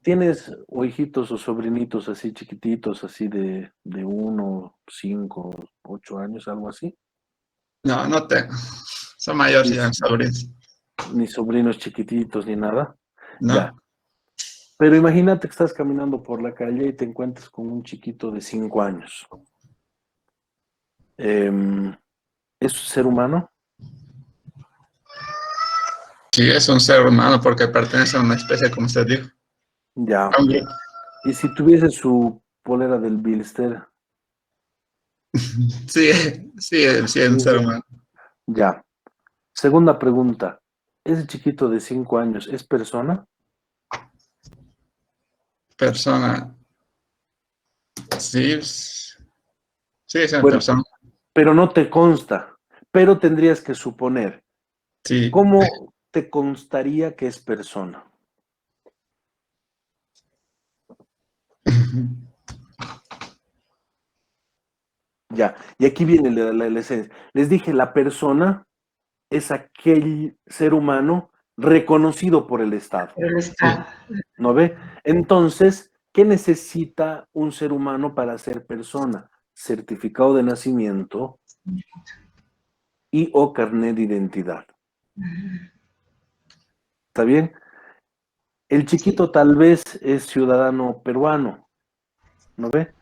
¿Tienes o hijitos o sobrinitos así chiquititos, así de 1, 5, 8 años, algo así? No, no tengo. Son mayores ya, sobrinos. Ni sobrinos chiquititos, ni nada. No. Ya. Pero imagínate que estás caminando por la calle y te encuentras con un chiquito de 5 años. ¿Es un ser humano? Sí, es un ser humano porque pertenece a una especie, como usted dijo. Ya. Hombre. ¿Y si tuviese su polera del Bilster? Sí, es un ser humano. Ya. Segunda pregunta. ¿Ese chiquito de 5 años es persona? Persona. Sí, sí, es una Bueno, persona. pero no te consta. Pero tendrías que suponer. Sí. ¿Cómo te constaría que es persona? Ya, y aquí viene la esencia. Les dije, la persona es aquel ser humano reconocido por el Estado. Por el Estado. ¿No ve? Entonces, ¿qué necesita un ser humano para ser persona? Certificado de nacimiento y o carnet de identidad. ¿Está bien? El chiquito tal vez es ciudadano peruano, ¿no ve?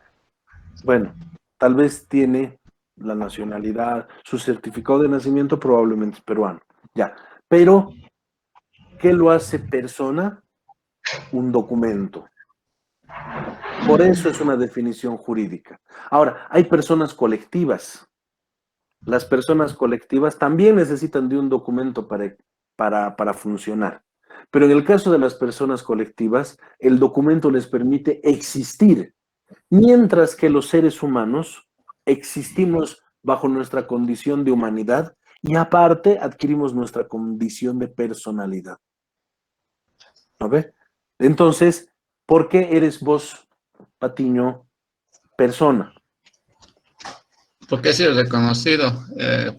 Bueno, tal vez tiene la nacionalidad, su certificado de nacimiento probablemente es peruano, ya. Pero, ¿qué lo hace persona? Un documento. Por eso es una definición jurídica. Ahora, hay personas colectivas. Las personas colectivas también necesitan de un documento para funcionar. Pero en el caso de las personas colectivas, el documento les permite existir, mientras que los seres humanos existimos bajo nuestra condición de humanidad y aparte adquirimos nuestra condición de personalidad. ¿No ve? Entonces, ¿por qué eres vos, Patiño, persona? Porque he sido reconocido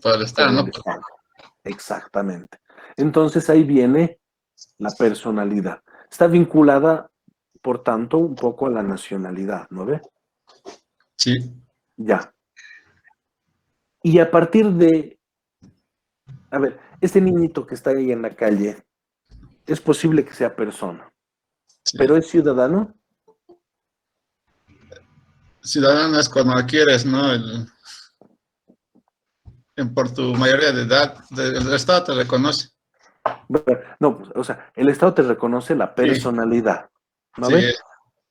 por el Estado, ¿no? Exactamente. Entonces ahí viene la personalidad. Está vinculada, por tanto, un poco a la nacionalidad, ¿no ve? Sí. Ya. Y a partir de, a ver, este niñito que está ahí en la calle, es posible que sea persona, Sí. pero es ciudadano. Ciudadano es cuando adquieres, ¿no? Por tu mayoría de edad, el Estado te reconoce. No, pues, o sea, el Estado te reconoce la personalidad, ¿no Sí, ve?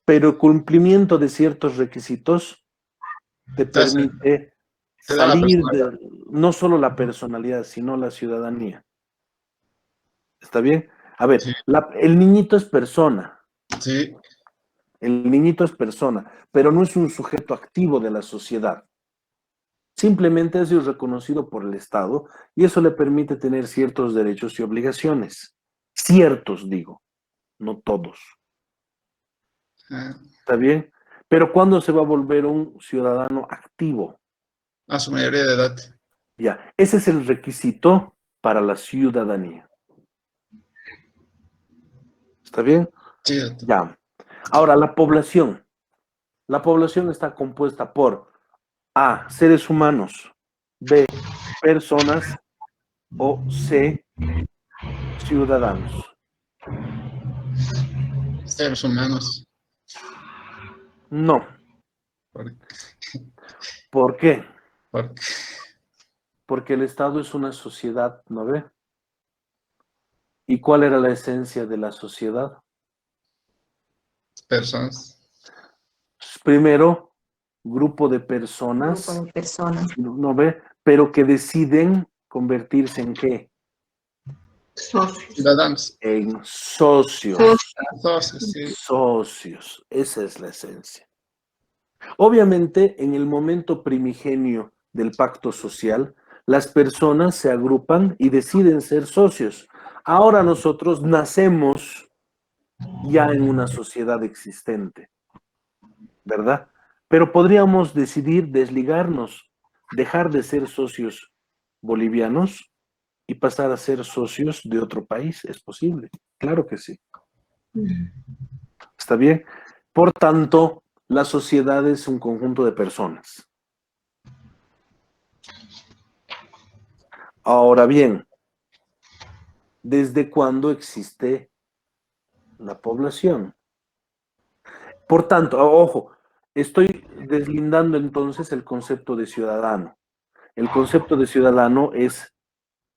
pero el cumplimiento de ciertos requisitos te permite te da la salir personalidad. de no solo la personalidad, sino la ciudadanía. ¿Está bien? A ver, el niñito es persona. Sí. El niñito es persona, pero no es un sujeto activo de la sociedad. Simplemente es reconocido por el Estado y eso le permite tener ciertos derechos y obligaciones. Ciertos, digo, no todos. ¿Está bien? Pero ¿cuándo se va a volver un ciudadano activo? A su mayoría de edad. Ya, ese es el requisito para la ciudadanía. ¿Está bien? Sí. Ya. Ahora, la población. La población está compuesta por A, seres humanos, B, personas o C, ciudadanos. Seres humanos. No. ¿Por ¿Por qué? qué? Porque el Estado es una sociedad, ¿no ve? ¿Y cuál era la esencia de la sociedad? Personas. Primero, grupo de personas, Grupo de personas. ¿no ve? Pero que deciden convertirse en ¿qué? Socios. Ciudadanos. En socios. Socios, sí. Socios. Esa es la esencia. Obviamente, en el momento primigenio del pacto social, las personas se agrupan y deciden ser socios. Ahora nosotros nacemos ya en una sociedad existente, ¿verdad? Pero podríamos decidir desligarnos, dejar de ser socios bolivianos y pasar a ser socios de otro país. ¿Es posible? Claro que sí. ¿Está bien? Por tanto, la sociedad es un conjunto de personas. Ahora bien, ¿desde cuándo existe la población? Por tanto, ojo, estoy deslindando entonces el concepto de ciudadano. El concepto de ciudadano es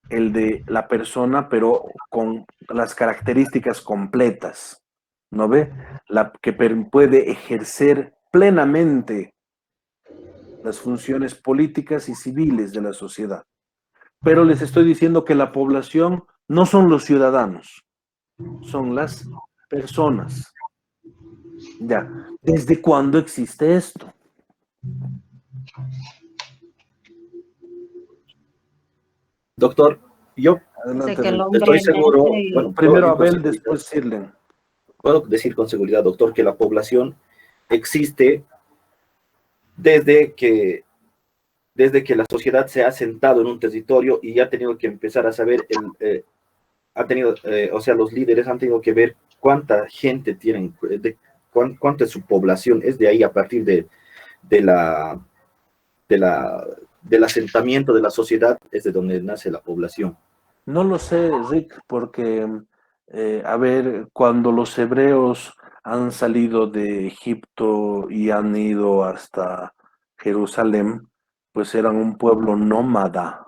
el de la persona, pero con las características completas, ¿no ve? La que puede ejercer plenamente las funciones políticas y civiles de la sociedad. Pero les estoy diciendo que la población no son los ciudadanos, son las personas. Ya, ¿desde cuándo existe esto? Doctor, yo Adelante, Que el Rick. estoy hombre seguro, nace y- bueno, Primero yo con Abel, seguridad, después Sirlen. puedo decir con seguridad, doctor, que la población existe desde que, desde que la sociedad se ha asentado en un territorio y ha tenido que empezar a saber, ha tenido, o sea, los líderes han tenido que ver cuánta gente tienen, cuánta es su población. Es de ahí, a partir de la, de la, del asentamiento de la sociedad, es de donde nace la población. No lo sé, Rick, porque, a ver, cuando los hebreos han salido de Egipto y han ido hasta Jerusalén, pues eran un pueblo nómada,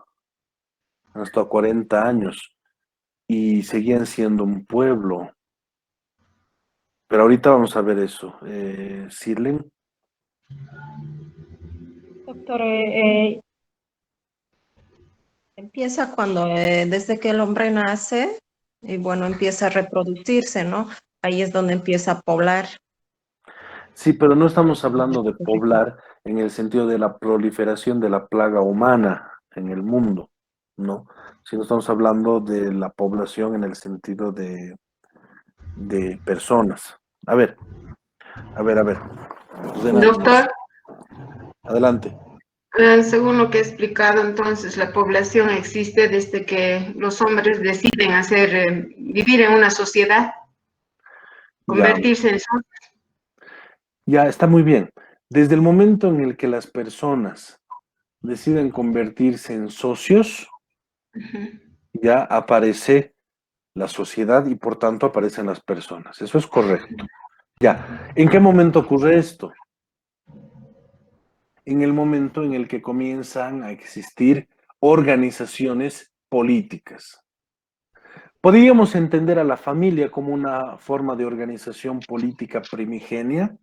hasta 40 años, y seguían siendo un pueblo. Pero ahorita vamos a ver eso. Sirlen. Doctor, empieza cuando, desde que el hombre nace, y bueno, empieza a reproducirse, ¿no? Ahí es donde empieza a poblar. Sí, pero no estamos hablando de poblar en el sentido de la proliferación de la plaga humana en el mundo, ¿no? Sino estamos hablando de la población en el sentido de personas. A ver. Doctor, Adelante. según lo que he explicado, entonces la población existe desde que los hombres deciden vivir en una sociedad, convertirse en socios. Ya está muy bien. Desde el momento en el que las personas deciden convertirse en socios, ya aparece la sociedad y por tanto aparecen las personas. Eso es correcto. Ya, ¿en qué momento ocurre esto? En el momento en el que comienzan a existir organizaciones políticas. ¿Podríamos entender a la familia como una forma de organización política primigenia?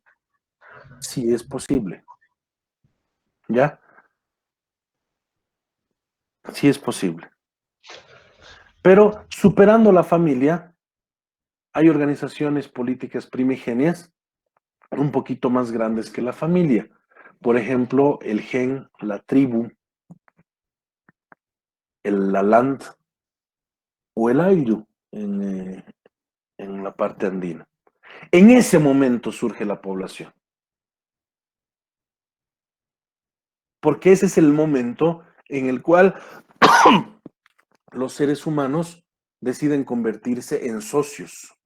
Sí, es posible. ¿Ya? Sí es posible. Pero superando la familia, hay organizaciones políticas primigenias un poquito más grandes que la familia. Por ejemplo, el gen, la tribu, la land o el ayllu en la parte andina. En ese momento surge la población. Porque ese es el momento en el cual los seres humanos deciden convertirse en socios.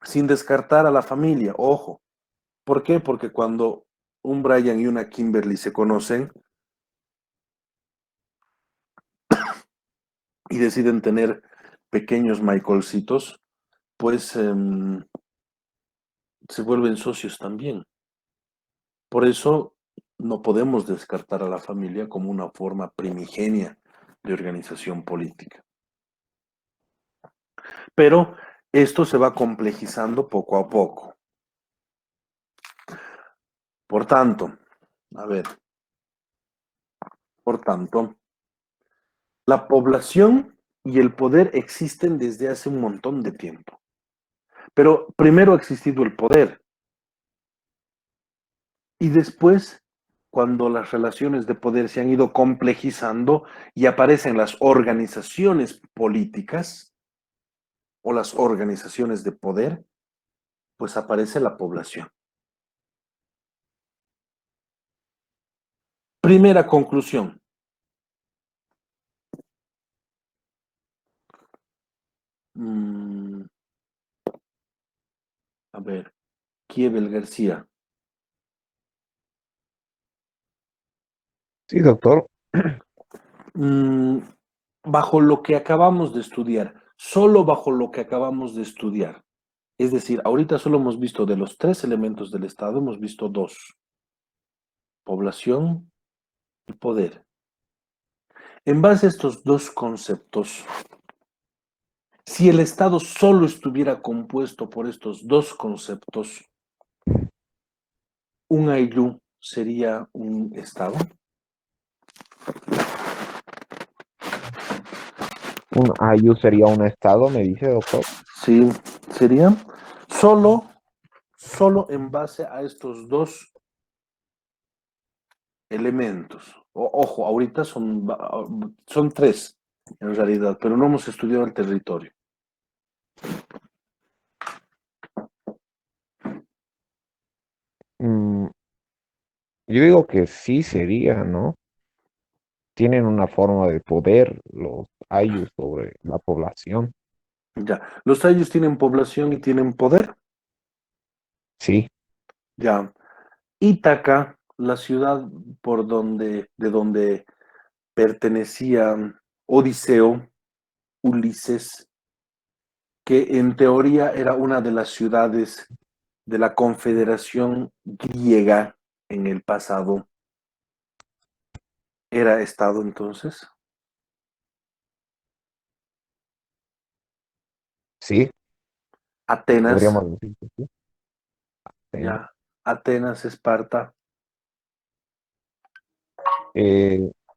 Sin descartar a la familia, ojo. ¿Por qué? Porque cuando un Brian y una Kimberly se conocen y deciden tener pequeños Michaelcitos, pues se vuelven socios también. Por eso no podemos descartar a la familia como una forma primigenia de organización política. Pero esto se va complejizando poco a poco. Por tanto, la población y el poder existen desde hace un montón de tiempo. Pero primero ha existido el poder. Y después, cuando las relaciones de poder se han ido complejizando y aparecen las organizaciones políticas o las organizaciones de poder, pues aparece la población. Primera conclusión. A ver, Kiebel García. Sí, doctor. Bajo lo que acabamos de estudiar, solo bajo lo que acabamos de estudiar. Es decir, ahorita solo hemos visto de los 3 elementos del Estado, hemos visto 2. Población y poder. En base a estos 2 conceptos, si el Estado solo estuviera compuesto por estos 2 conceptos, ¿un ayllu sería un Estado? ¿Un ayllu sería un estado, me dice, doctor? Sí, sería solo en base a estos 2 elementos. Ojo, ahorita son 3 en realidad, pero no hemos estudiado el territorio. Yo digo que sí sería, ¿no? Tienen una forma de poder los ayllus sobre la población. Ya, los ayllus tienen población y tienen poder. Sí. Ya. Ítaca, la ciudad de donde pertenecía Odiseo, Ulises, que en teoría era una de las ciudades de la Confederación Griega en el pasado, ¿era Estado entonces? Sí. Atenas. Podríamos decir que sí. Ya. Atenas, Esparta.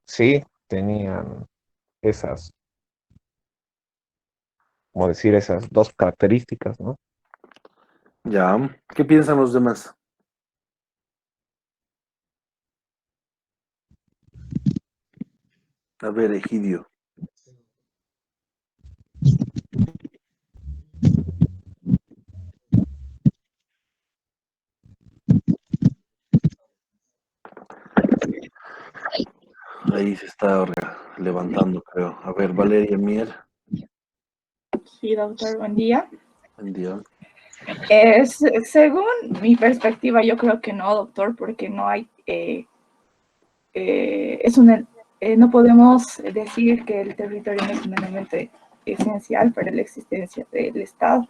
Sí, tenían esas, como decir, esas 2 características, ¿no? Ya. ¿Qué piensan los demás? A ver, Egidio. Ahí se está levantando, creo. A ver, Valeria Mier. Sí, doctor, buen día. Buen día. Según mi perspectiva, yo creo que no, doctor, porque no hay, no podemos decir que el territorio no es un elemento esencial para la existencia del Estado.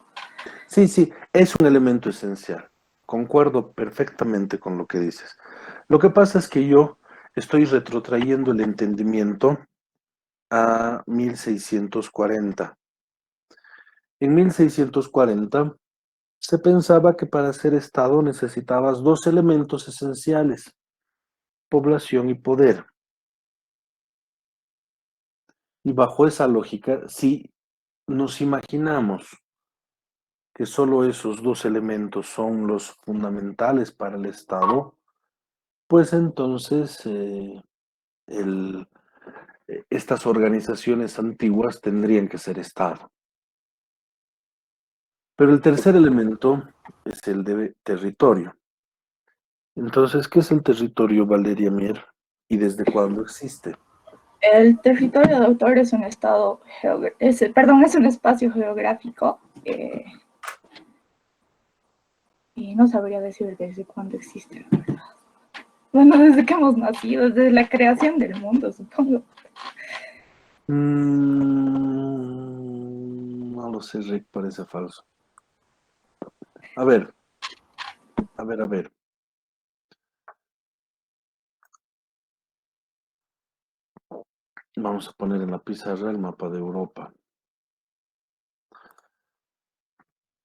Sí, es un elemento esencial. Concuerdo perfectamente con lo que dices. Lo que pasa es que yo estoy retrotrayendo el entendimiento a 1640. En 1640 se pensaba que para ser Estado necesitabas dos elementos esenciales, población y poder. Y bajo esa lógica, si nos imaginamos que solo esos dos elementos son los fundamentales para el Estado, pues entonces estas organizaciones antiguas tendrían que ser Estado. Pero el tercer elemento es el de territorio. Entonces, ¿qué es el territorio, Valeria Mier? ¿Y desde cuándo existe? El territorio, doctor, es un estado es un espacio geográfico y no sabría decir desde cuándo existe, la verdad. Bueno, desde que hemos nacido, desde la creación del mundo, supongo. No lo sé, Rick, parece falso. A ver. Vamos a poner en la pizarra el mapa de Europa.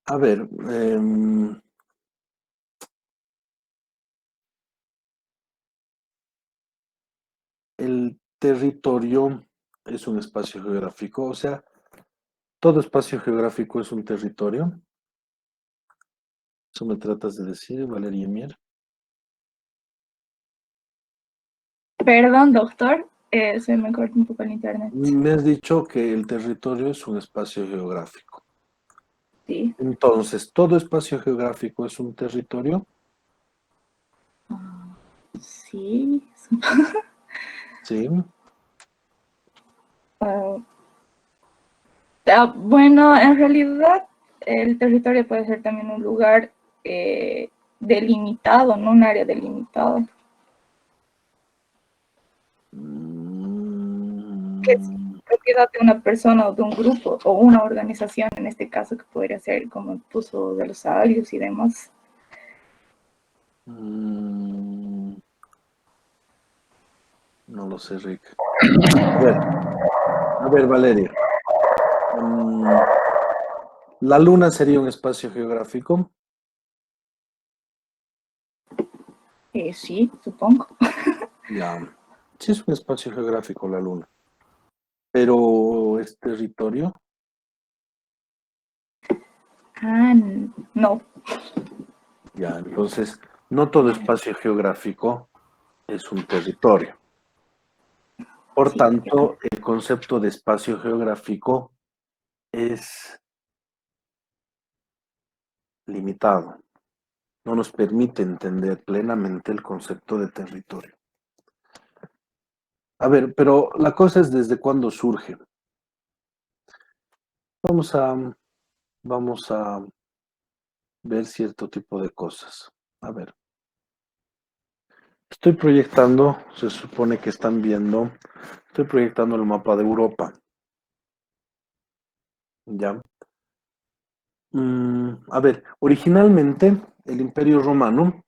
A ver, el territorio es un espacio geográfico, o sea, todo espacio geográfico es un territorio. Eso me tratas de decir, Valeria Mier. Perdón, doctor, se me corta un poco el internet. Me has dicho que el territorio es un espacio geográfico. Sí. Entonces, ¿todo espacio geográfico es un territorio? Sí. Sí. Bueno, en realidad el territorio puede ser también un lugar delimitado, no un área delimitada. Que es propiedad de una persona o de un grupo o una organización, en este caso, que podría ser como el uso de los salarios y demás. No lo sé, Rick. A ver, Valeria. ¿La Luna sería un espacio geográfico? Sí, supongo. Ya. Sí es un espacio geográfico la Luna. ¿Pero es territorio? No. Ya, entonces, no todo espacio geográfico es un territorio. Por tanto, el concepto de espacio geográfico es limitado. No nos permite entender plenamente el concepto de territorio. A ver, pero la cosa es desde cuándo surge. Vamos a ver cierto tipo de cosas. A ver. Estoy proyectando, se supone que están viendo, estoy proyectando el mapa de Europa. ¿Ya? A ver, originalmente el Imperio Romano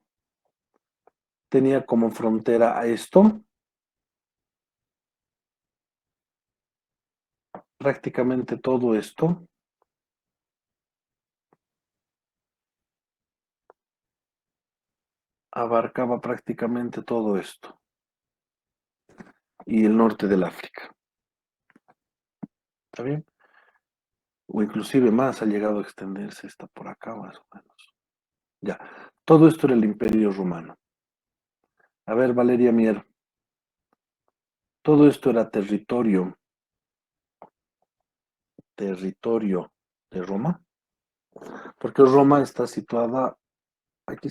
tenía como frontera a esto, prácticamente todo esto, abarcaba prácticamente todo esto, y el norte del África. ¿Está bien? O inclusive más, ha llegado a extenderse hasta por acá más o menos. Ya, todo esto era el Imperio Romano. A ver, Valeria Mier, todo esto era territorio de Roma, porque Roma está situada aquí.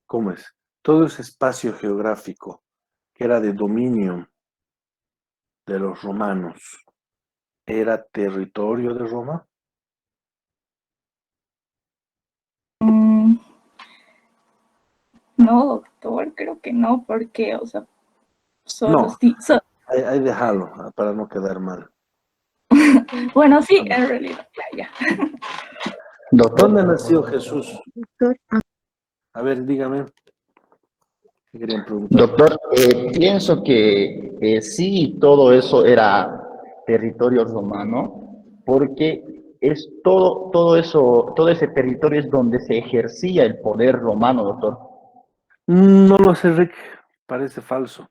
¿Cómo es? Todo ese espacio geográfico que era de dominio de los romanos, ¿era territorio de Roma? No, doctor, creo que no, porque, o sea, solo No, sí. ahí déjalo, para no quedar mal. Bueno, sí, en realidad, ya. ¿Dónde nació Jesús? A ver, dígame. ¿Qué querían preguntar? Doctor, pienso que sí, todo eso era territorio romano, porque es todo eso, todo ese territorio es donde se ejercía el poder romano, doctor. No lo sé, Rick. Parece falso.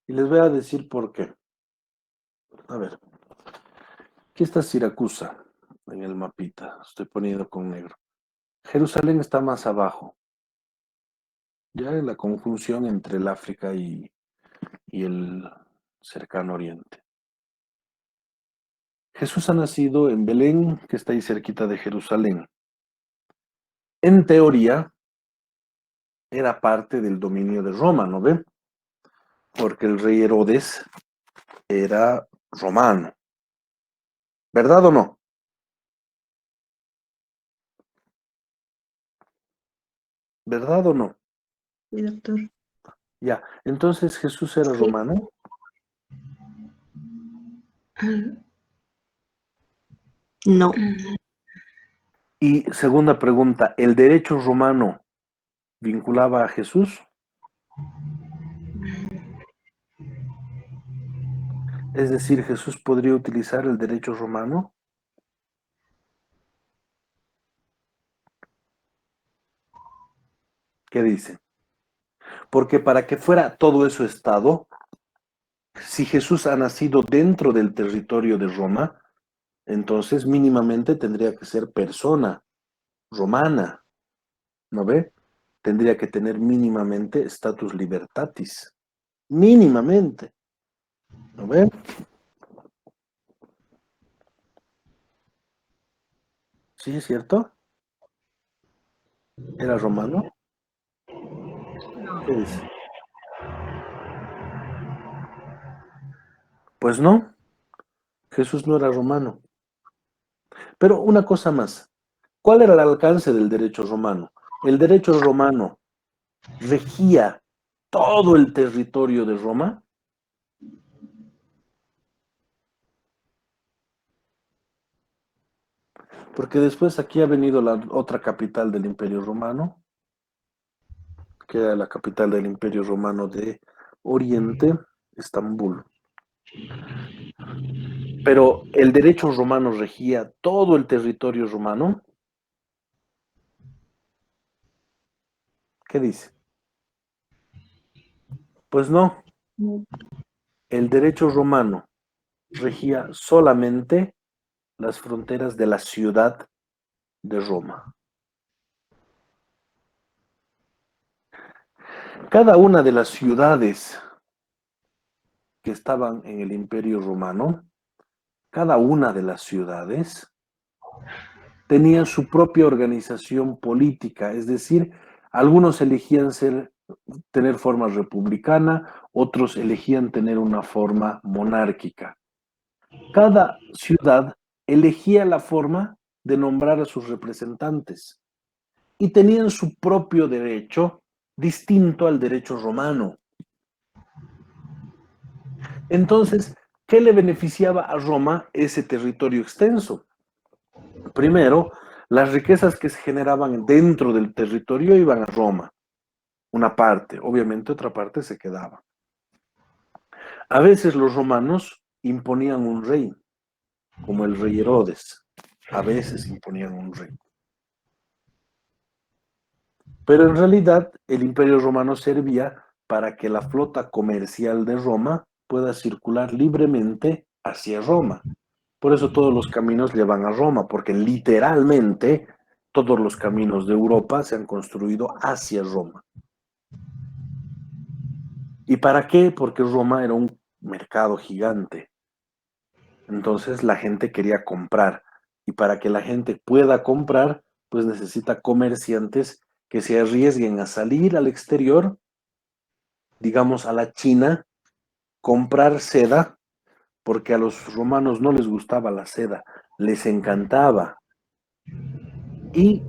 Y les voy a decir por qué. A ver. Aquí está Siracusa en el mapita. Estoy poniendo con negro. Jerusalén está más abajo. Ya en la conjunción entre el África y el cercano oriente. Jesús ha nacido en Belén, que está ahí cerquita de Jerusalén. En teoría, era parte del dominio de Roma, ¿no ve? Porque el rey Herodes era romano. ¿Verdad o no? ¿Verdad o no? Sí, doctor. Ya, entonces Jesús era romano. No. Y segunda pregunta, ¿el derecho romano vinculaba a Jesús? Es decir, ¿Jesús podría utilizar el derecho romano? ¿Qué dice? Porque para que fuera todo eso Estado, si Jesús ha nacido dentro del territorio de Roma, entonces mínimamente tendría que ser persona romana, ¿no ve? Tendría que tener mínimamente status libertatis. Mínimamente, ¿no ve? ¿Sí es cierto? ¿Era romano? ¿Qué dice? Pues no, Jesús no era romano. Pero una cosa más, ¿cuál era el alcance del derecho romano? El derecho romano regía todo el territorio de Roma. Porque después aquí ha venido la otra capital del Imperio Romano, que era la capital del Imperio Romano de Oriente, Estambul. Pero el derecho romano regía todo el territorio romano. ¿Qué dice? Pues no. El derecho romano regía solamente las fronteras de la ciudad de Roma. Cada una de las ciudades que estaban en el Imperio Romano, cada una de las ciudades tenía su propia organización política, es decir, algunos elegían tener forma republicana, otros elegían tener una forma monárquica. Cada ciudad elegía la forma de nombrar a sus representantes y tenían su propio derecho distinto al derecho romano. Entonces, ¿qué le beneficiaba a Roma ese territorio extenso? Primero, las riquezas que se generaban dentro del territorio iban a Roma. Una parte, obviamente otra parte se quedaba. A veces los romanos imponían un rey, como el rey Herodes. A veces imponían un rey. Pero en realidad el Imperio Romano servía para que la flota comercial de Roma pueda circular libremente hacia Roma. Por eso todos los caminos llevan a Roma, porque literalmente todos los caminos de Europa se han construido hacia Roma. ¿Y para qué? Porque Roma era un mercado gigante. Entonces la gente quería comprar. Y para que la gente pueda comprar, pues necesita comerciantes que se arriesguen a salir al exterior, digamos a la China, comprar seda, porque a los romanos no les gustaba la seda, les encantaba. Y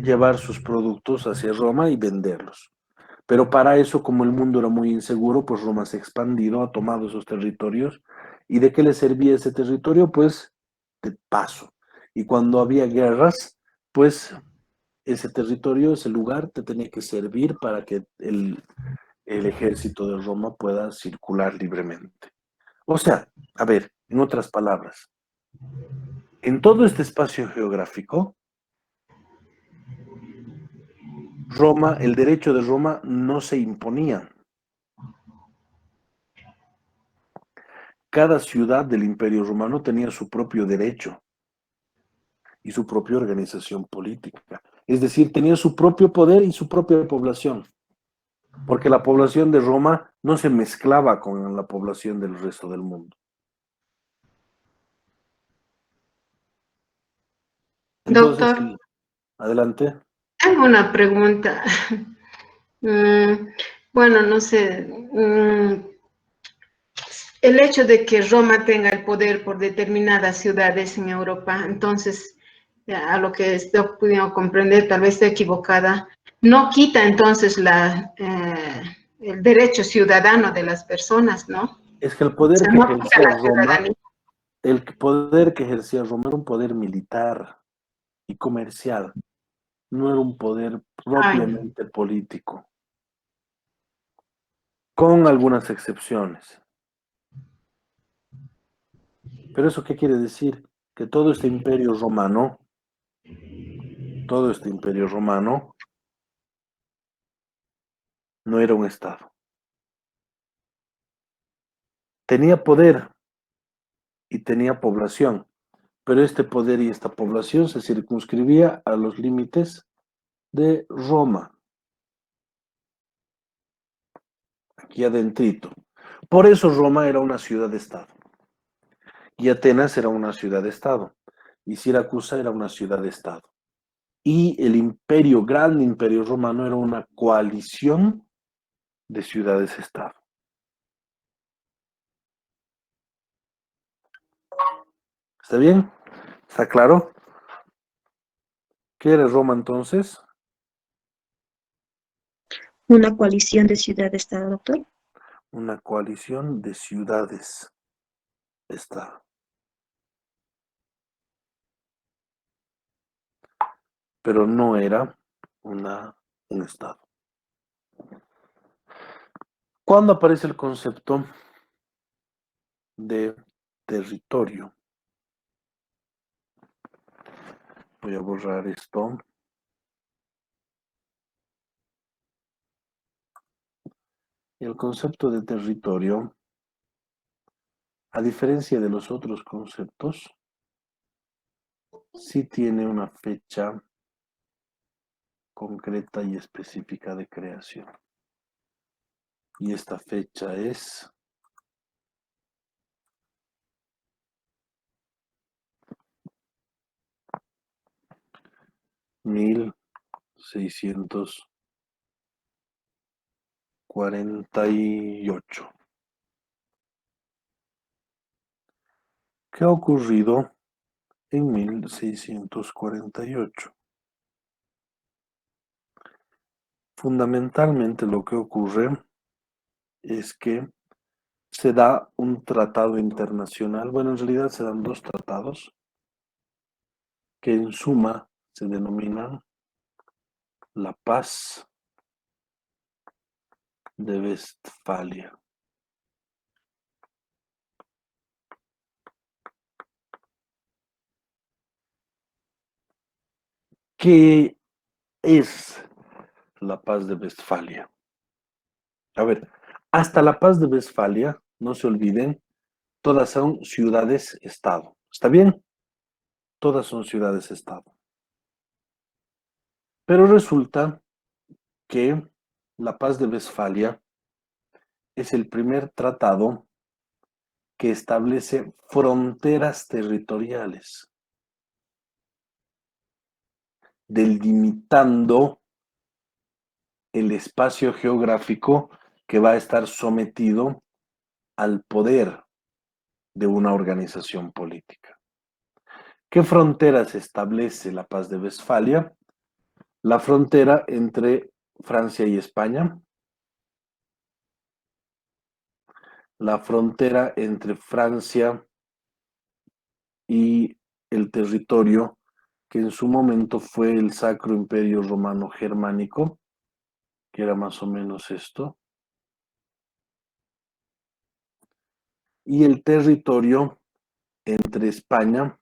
llevar sus productos hacia Roma y venderlos. Pero para eso, como el mundo era muy inseguro, pues Roma se ha expandido, ha tomado esos territorios. ¿Y de qué le servía ese territorio? Pues de paso. Y cuando había guerras, pues ese territorio, ese lugar, te tenía que servir para que el ejército de Roma pueda circular libremente. O sea, a ver, en otras palabras, en todo este espacio geográfico, Roma, el derecho de Roma no se imponía. Cada ciudad del Imperio Romano tenía su propio derecho y su propia organización política. Es decir, tenía su propio poder y su propia población, porque la población de Roma no se mezclaba con la población del resto del mundo. Entonces, Doctor, sí, adelante. tengo una pregunta. Bueno, no sé. El hecho de que Roma tenga el poder por determinadas ciudades en Europa, entonces, a lo que estoy pudiendo comprender, tal vez esté equivocada, no quita entonces el derecho ciudadano de las personas, ¿no? Es que el O poder sea, que no quita ejercía la Roma, ciudadanía. el poder que ejercía Roma era un poder militar y comercial, no era un poder Ay, propiamente político, con algunas excepciones. Pero ¿eso qué quiere decir? Que todo este imperio romano no era un estado. Tenía poder y tenía población, pero este poder y esta población se circunscribía a los límites de Roma, aquí adentrito. Por eso Roma era una ciudad-estado, y Atenas era una ciudad-estado, y Siracusa era una ciudad-estado. Y el imperio, gran imperio romano, era una coalición de ciudades-estado. ¿Está bien? ¿Está claro? ¿Qué era Roma entonces? Una coalición de ciudades-estado, doctor. Una coalición de ciudades-estado. Pero no era un estado. ¿Cuándo aparece el concepto de territorio? Voy a borrar esto. El concepto de territorio, a diferencia de los otros conceptos, sí tiene una fecha concreta y específica de creación. Y esta fecha es 1648. ¿Qué ha ocurrido en 1648? Fundamentalmente lo que ocurre es que se da un tratado internacional, bueno, en realidad se dan dos tratados que en suma se denominan la Paz de Westfalia. ¿Qué es la Paz de Westfalia? A ver, hasta la Paz de Westfalia, no se olviden, todas son ciudades-estado. ¿Está bien? Todas son ciudades-estado. Pero resulta que la Paz de Westfalia es el primer tratado que establece fronteras territoriales, delimitando el espacio geográfico que va a estar sometido al poder de una organización política. ¿Qué fronteras establece la Paz de Westfalia? La frontera entre Francia y España, la frontera entre Francia y el territorio que en su momento fue el Sacro Imperio Romano Germánico, que era más o menos esto, y el territorio entre España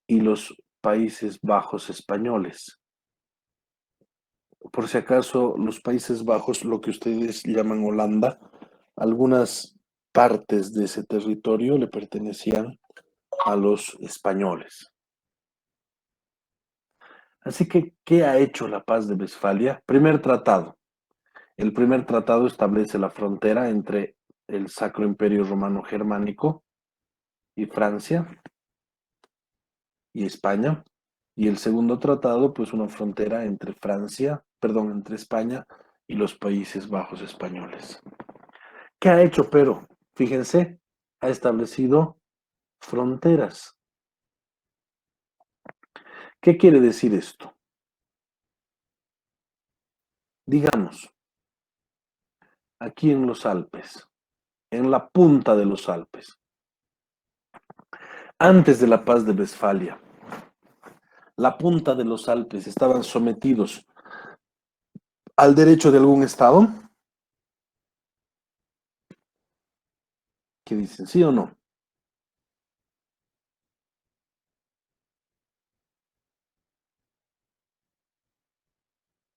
y los Países Bajos españoles. Por si acaso, los Países Bajos, lo que ustedes llaman Holanda, algunas partes de ese territorio le pertenecían a los españoles. Así que, ¿qué ha hecho la Paz de Westfalia? Primer tratado. El primer tratado establece la frontera entre el Sacro Imperio Romano Germánico y Francia y España. Y el segundo tratado, pues una frontera entre entre España y los Países Bajos españoles. ¿Qué ha hecho Pero? Fíjense, ha establecido fronteras. ¿Qué quiere decir esto? Digamos, aquí en los Alpes, en la punta de los Alpes, antes de la Paz de Westfalia, la punta de los Alpes estaban sometidos al derecho de algún estado. ¿Qué dicen? ¿Sí o no?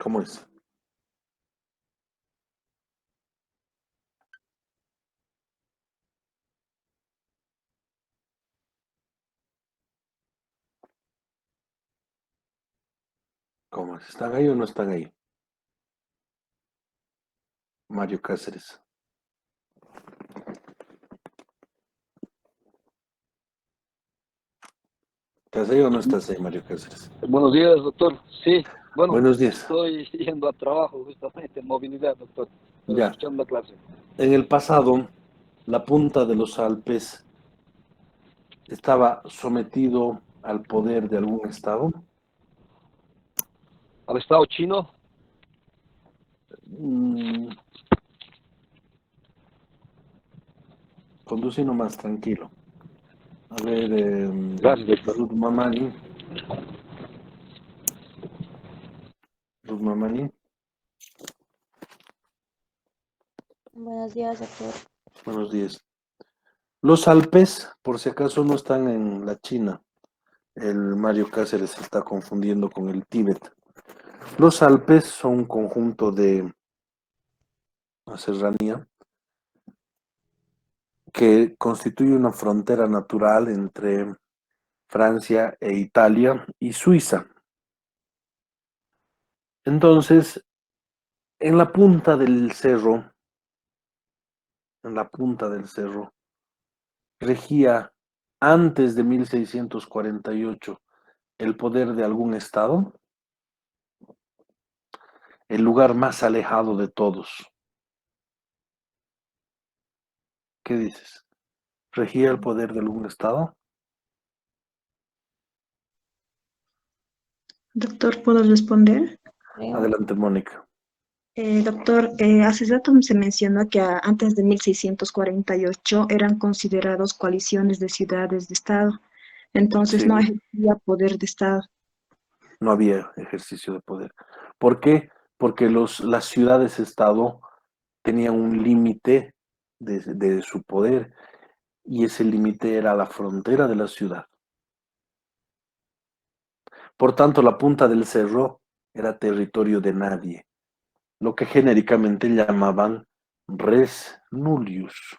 ¿Cómo es? ¿Cómo es? ¿Están ahí o no están ahí? Mario Cáceres. ¿Estás ahí o no estás ahí, Mario Cáceres? Buenos días, doctor. Sí, bueno, Buenos días. estoy yendo a trabajo justamente en movilidad, doctor, pero Ya. escuchando la clase. En el pasado, la punta de los Alpes estaba sometido al poder de algún estado. ¿Al Estado chino? Conduce nomás, tranquilo. A ver, Gracias, doctor. Ruth Mamani. Ruth Mamani. Buenos días, doctor. Buenos días. Los Alpes, por si acaso, no están en la China. El Mario Cáceres se está confundiendo con el Tíbet. Los Alpes son un conjunto de una serranía que constituye una frontera natural entre Francia e Italia y Suiza. Entonces, en la punta del cerro, regía antes de 1648 el poder de algún estado, el lugar más alejado de todos. ¿Qué dices? ¿Regía el poder de algún estado? Doctor, ¿puedo responder? Adelante, Mónica. Doctor, hace rato se mencionó que antes de 1648 eran considerados coaliciones de ciudades de Estado, entonces Sí, no ejercía poder de Estado. no había ejercicio de poder. ¿Por qué? Porque las ciudades-estado tenían un límite de su poder y ese límite era la frontera de la ciudad. Por tanto, la punta del cerro era territorio de nadie, lo que genéricamente llamaban res nullius.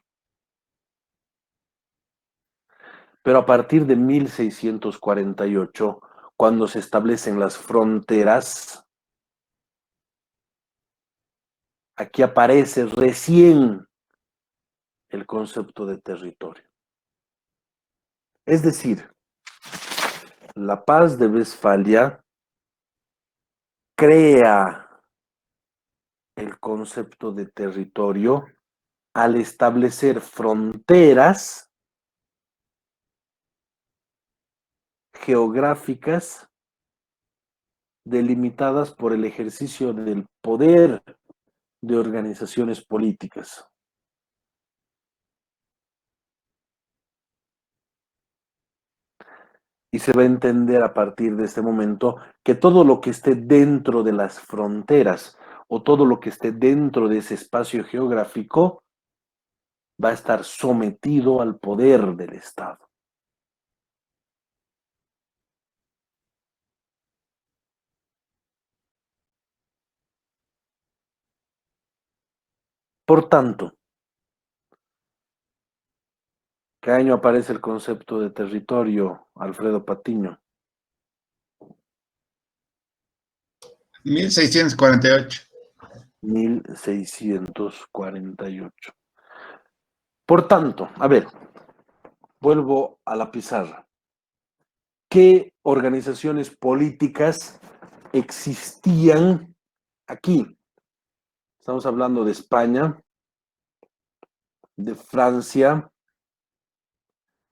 Pero a partir de 1648, cuando se establecen las fronteras, aquí aparece recién el concepto de territorio. Es decir, la Paz de Westfalia crea el concepto de territorio al establecer fronteras geográficas delimitadas por el ejercicio del poder de organizaciones políticas. Y se va a entender a partir de este momento que todo lo que esté dentro de las fronteras o todo lo que esté dentro de ese espacio geográfico va a estar sometido al poder del Estado. Por tanto, ¿qué año aparece el concepto de territorio, Alfredo Patiño? 1648. 1648. Por tanto, a ver, vuelvo a la pizarra. ¿Qué organizaciones políticas existían aquí? Estamos hablando de España, de Francia.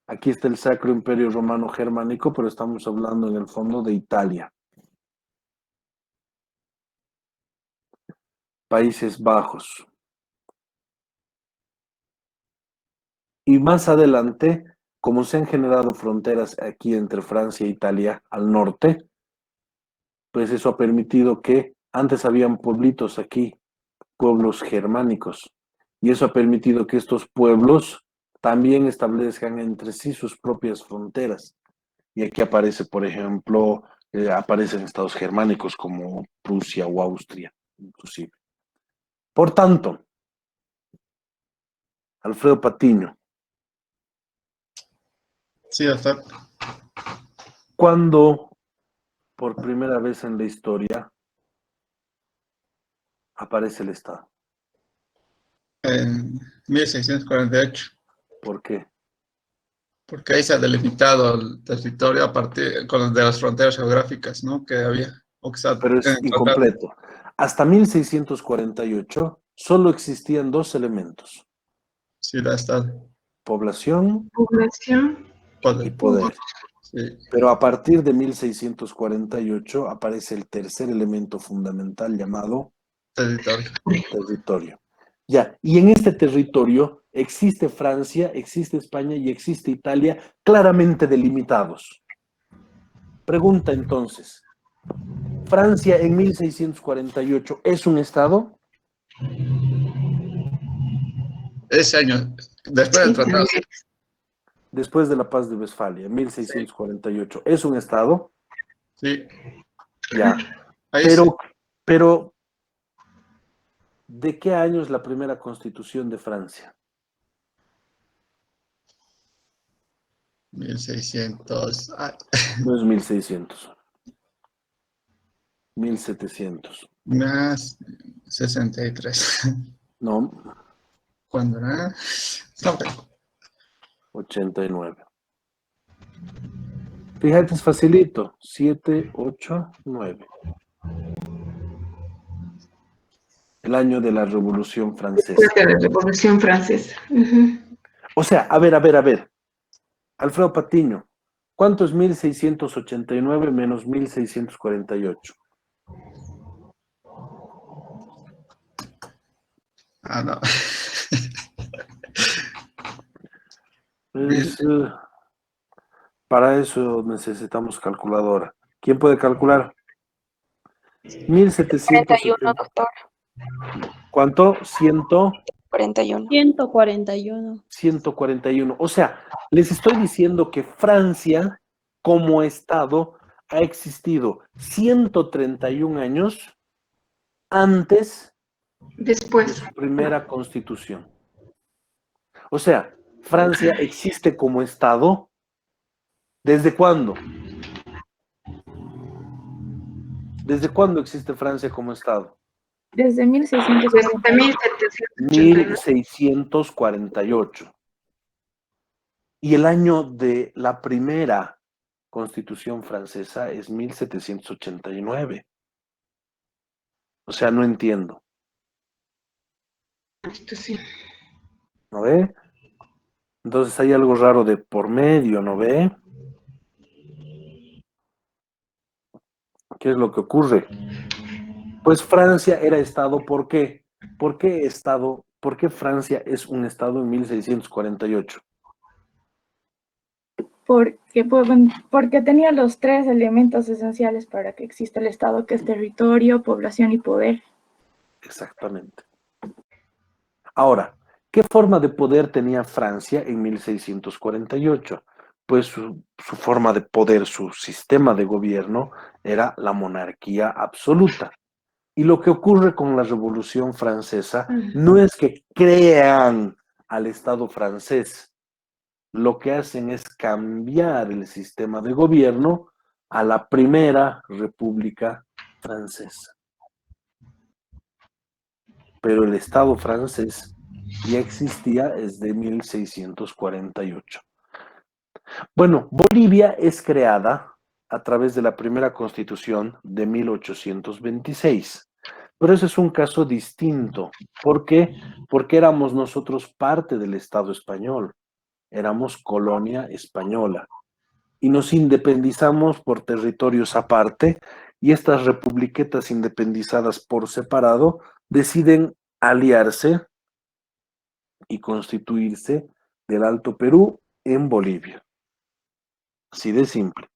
Aquí está el Sacro Imperio Romano Germánico, pero estamos hablando en el fondo de Italia. Países Bajos. Y más adelante, como se han generado fronteras aquí entre Francia e Italia al norte, pues eso ha permitido que antes habían pueblitos aquí, pueblos germánicos, y eso ha permitido que estos pueblos también establezcan entre sí sus propias fronteras. Y aquí aparece, por ejemplo, aparecen estados germánicos como Prusia o Austria, inclusive. Por tanto, Alfredo Patiño. Sí, doctor. ¿Cuándo, por primera vez en la historia, aparece el Estado? En 1648. ¿Por qué? Porque ahí se ha delimitado el territorio a partir de las fronteras geográficas, ¿no? Que había. O que Pero es incompleto. Hasta 1648 solo existían dos elementos. Sí, la Estado. Población y Poder. poder. Sí. Pero a partir de 1648 aparece el tercer elemento fundamental llamado territorio. Ya, y en este territorio existe Francia, existe España y existe Italia claramente delimitados. Pregunta entonces, ¿Francia en 1648 es un estado? Ese año, después del tratado. Después de la paz de Westfalia, 1648, ¿es un estado? Sí. Ya. Pero, ¿de qué año es la primera constitución de Francia? 1600. No es 1600. 1700. Más 63. No. ¿Cuándo era? No, 89. Fíjate, es facilito. 7, 8, 9. El año de la Revolución Francesa. Después de la Revolución Francesa. O sea, a ver. Alfredo Patiño, ¿cuánto es 1689 menos 1648? No. Para eso necesitamos calculadora. ¿Quién puede calcular? 1771, doctor. ¿Cuánto? 41. 141. O sea, les estoy diciendo que Francia, como Estado, ha existido 131 años antes después de su primera constitución. O sea, Francia existe como Estado. ¿Desde cuándo? ¿Desde cuándo existe Francia como Estado? Desde 1648. 1648. Y el año de la primera Constitución francesa es 1789. O sea, no entiendo. Esto sí. ¿No ve? Entonces hay algo raro de por medio, ¿no ve? ¿Qué es lo que ocurre? Pues Francia era Estado, ¿por qué? ¿Por qué Estado? ¿Por qué Francia es un Estado en 1648? porque tenía los tres elementos esenciales para que exista el Estado, que es territorio, población y poder. Exactamente. Ahora, ¿qué forma de poder tenía Francia en 1648? Pues su forma de poder, su sistema de gobierno era la monarquía absoluta. Y lo que ocurre con la Revolución Francesa no es que crean al Estado francés, lo que hacen es cambiar el sistema de gobierno a la Primera República Francesa. Pero el Estado francés ya existía desde 1648. Bueno, Bolivia es creada a través de la primera Constitución de 1826. Pero ese es un caso distinto. ¿Por qué? Porque éramos nosotros parte del Estado español. Éramos colonia española. Y nos independizamos por territorios aparte, y estas republiquetas independizadas por separado deciden aliarse y constituirse del Alto Perú en Bolivia. Así de simple.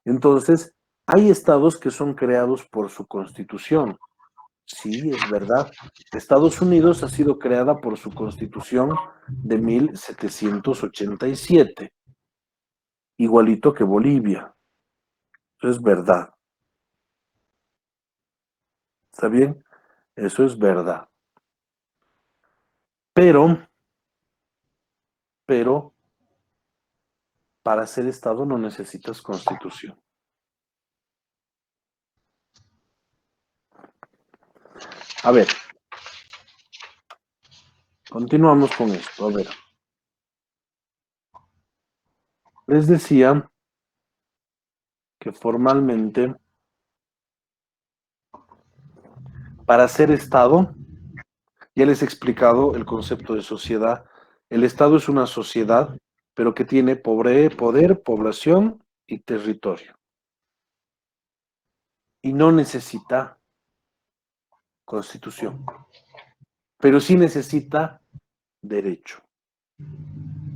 Entonces, hay estados que son creados por su constitución. Sí, es verdad. Estados Unidos ha sido creada por su constitución de 1787, igualito que Bolivia. Eso es verdad. ¿Está bien? Eso es verdad. Pero, para ser Estado no necesitas constitución. A ver, continuamos con esto. A ver. Les decía que formalmente, para ser Estado, ya les he explicado el concepto de sociedad. El Estado es una sociedad, pero que tiene poder, población y territorio. Y no necesita constitución, pero sí necesita derecho.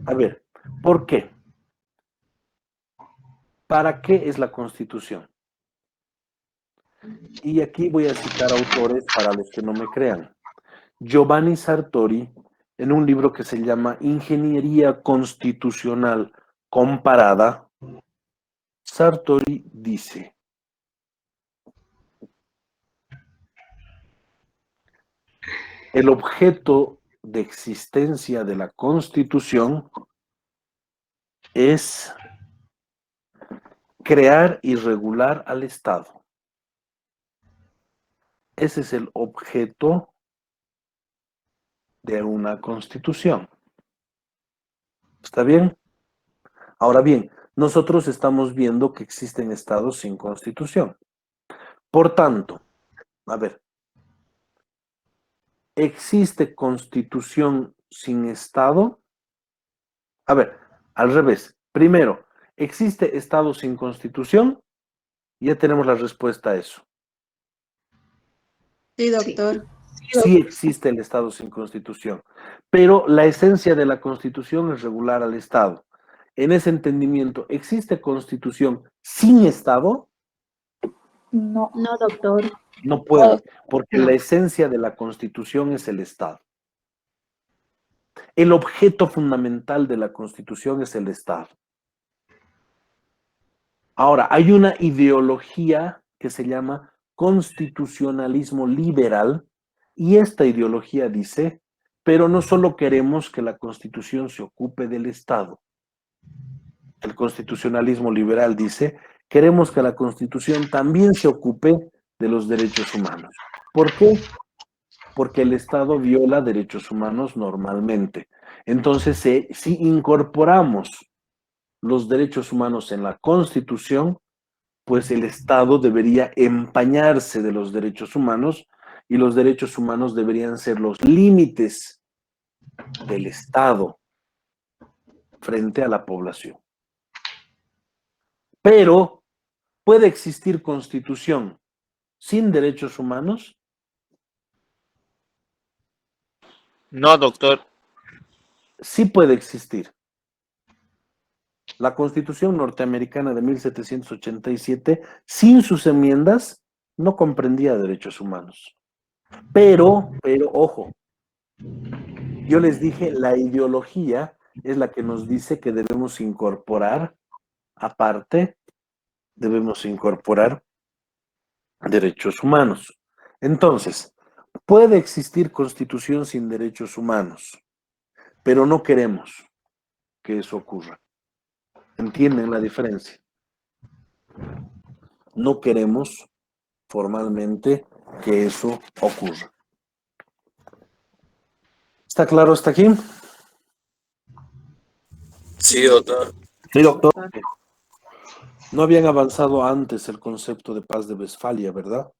A ver, ¿por qué? ¿Para qué es la Constitución? Y aquí voy a citar autores para los que no me crean. Giovanni Sartori, en un libro que se llama Ingeniería Constitucional Comparada, Sartori dice: el objeto de existencia de la Constitución es crear y regular al Estado. Ese es el objeto de una Constitución. ¿Está bien? Ahora bien, nosotros estamos viendo que existen estados sin Constitución. Por tanto, a ver, ¿existe Constitución sin Estado? A ver, al revés. Primero, ¿existe Estado sin Constitución? Ya tenemos la respuesta a eso. Sí, doctor. Sí existe el Estado sin Constitución, pero la esencia de la Constitución es regular al Estado. En ese entendimiento, ¿existe Constitución sin Estado? No. No, doctor. No puede, porque la esencia de la Constitución es el Estado. El objeto fundamental de la Constitución es el Estado. Ahora, hay una ideología que se llama constitucionalismo liberal, y esta ideología dice: pero no solo queremos que la Constitución se ocupe del Estado. El constitucionalismo liberal dice: queremos que la Constitución también se ocupe de los derechos humanos. ¿Por qué? Porque el Estado viola derechos humanos normalmente. Entonces, si incorporamos los derechos humanos en la Constitución, pues el Estado debería empañarse de los derechos humanos, y los derechos humanos deberían ser los límites del Estado frente a la población. Pero, ¿puede existir Constitución sin derechos humanos? No, doctor. Sí puede existir. La Constitución norteamericana de 1787, sin sus enmiendas, no comprendía derechos humanos. Pero, ojo, yo les dije, la ideología es la que nos dice que debemos incorporar, aparte, debemos incorporar derechos humanos. Entonces, puede existir constitución sin derechos humanos, pero no queremos que eso ocurra. ¿Entienden la diferencia? No queremos formalmente que eso ocurra. ¿Está claro hasta aquí? Sí, doctor. Sí, doctor. No habían avanzado antes el concepto de paz de Westfalia, ¿verdad?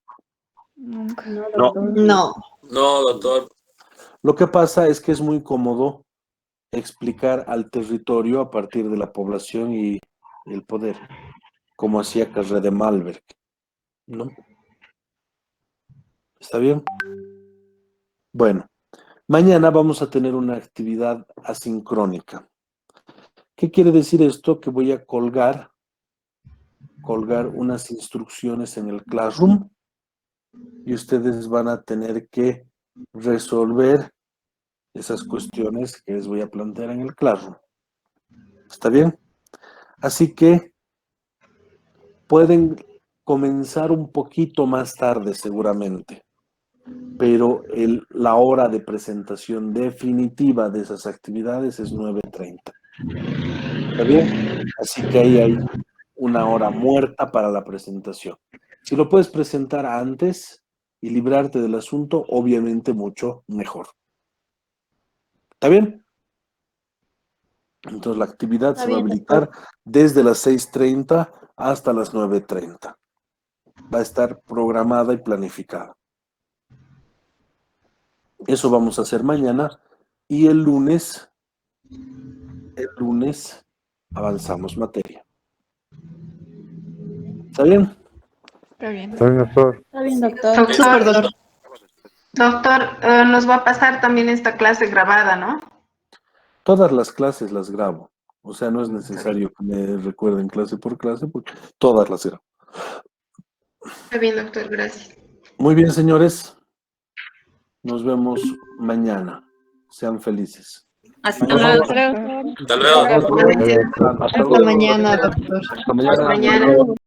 Nunca. No. No. No, doctor. Lo que pasa es que es muy cómodo explicar al territorio a partir de la población y el poder, como hacía Carré de Malberg, ¿no? ¿Está bien? Bueno, mañana vamos a tener una actividad asincrónica. ¿Qué quiere decir esto? Que voy a colgar unas instrucciones en el Classroom y ustedes van a tener que resolver esas cuestiones que les voy a plantear en el Classroom. ¿Está bien? Así que pueden comenzar un poquito más tarde seguramente, pero la hora de presentación definitiva de esas actividades es 9:30. ¿Está bien? Así que ahí hay una hora muerta para la presentación. Si lo puedes presentar antes y librarte del asunto, obviamente mucho mejor. ¿Está bien? Entonces la actividad se va a habilitar desde las 6:30 hasta las 9:30. Va a estar programada y planificada. Eso vamos a hacer mañana y el lunes avanzamos materia. ¿Está bien? Está bien. Está bien, doctor. Está bien, doctor. Doctor, nos va a pasar también esta clase grabada, ¿no? Todas las clases las grabo. O sea, no es necesario que me recuerden clase por clase, porque todas las grabo. Está bien, doctor, gracias. Muy bien, señores. Nos vemos mañana. Sean felices. Hasta luego. Hasta luego. Hasta luego. Hasta mañana, doctor. Hasta mañana. Mañana.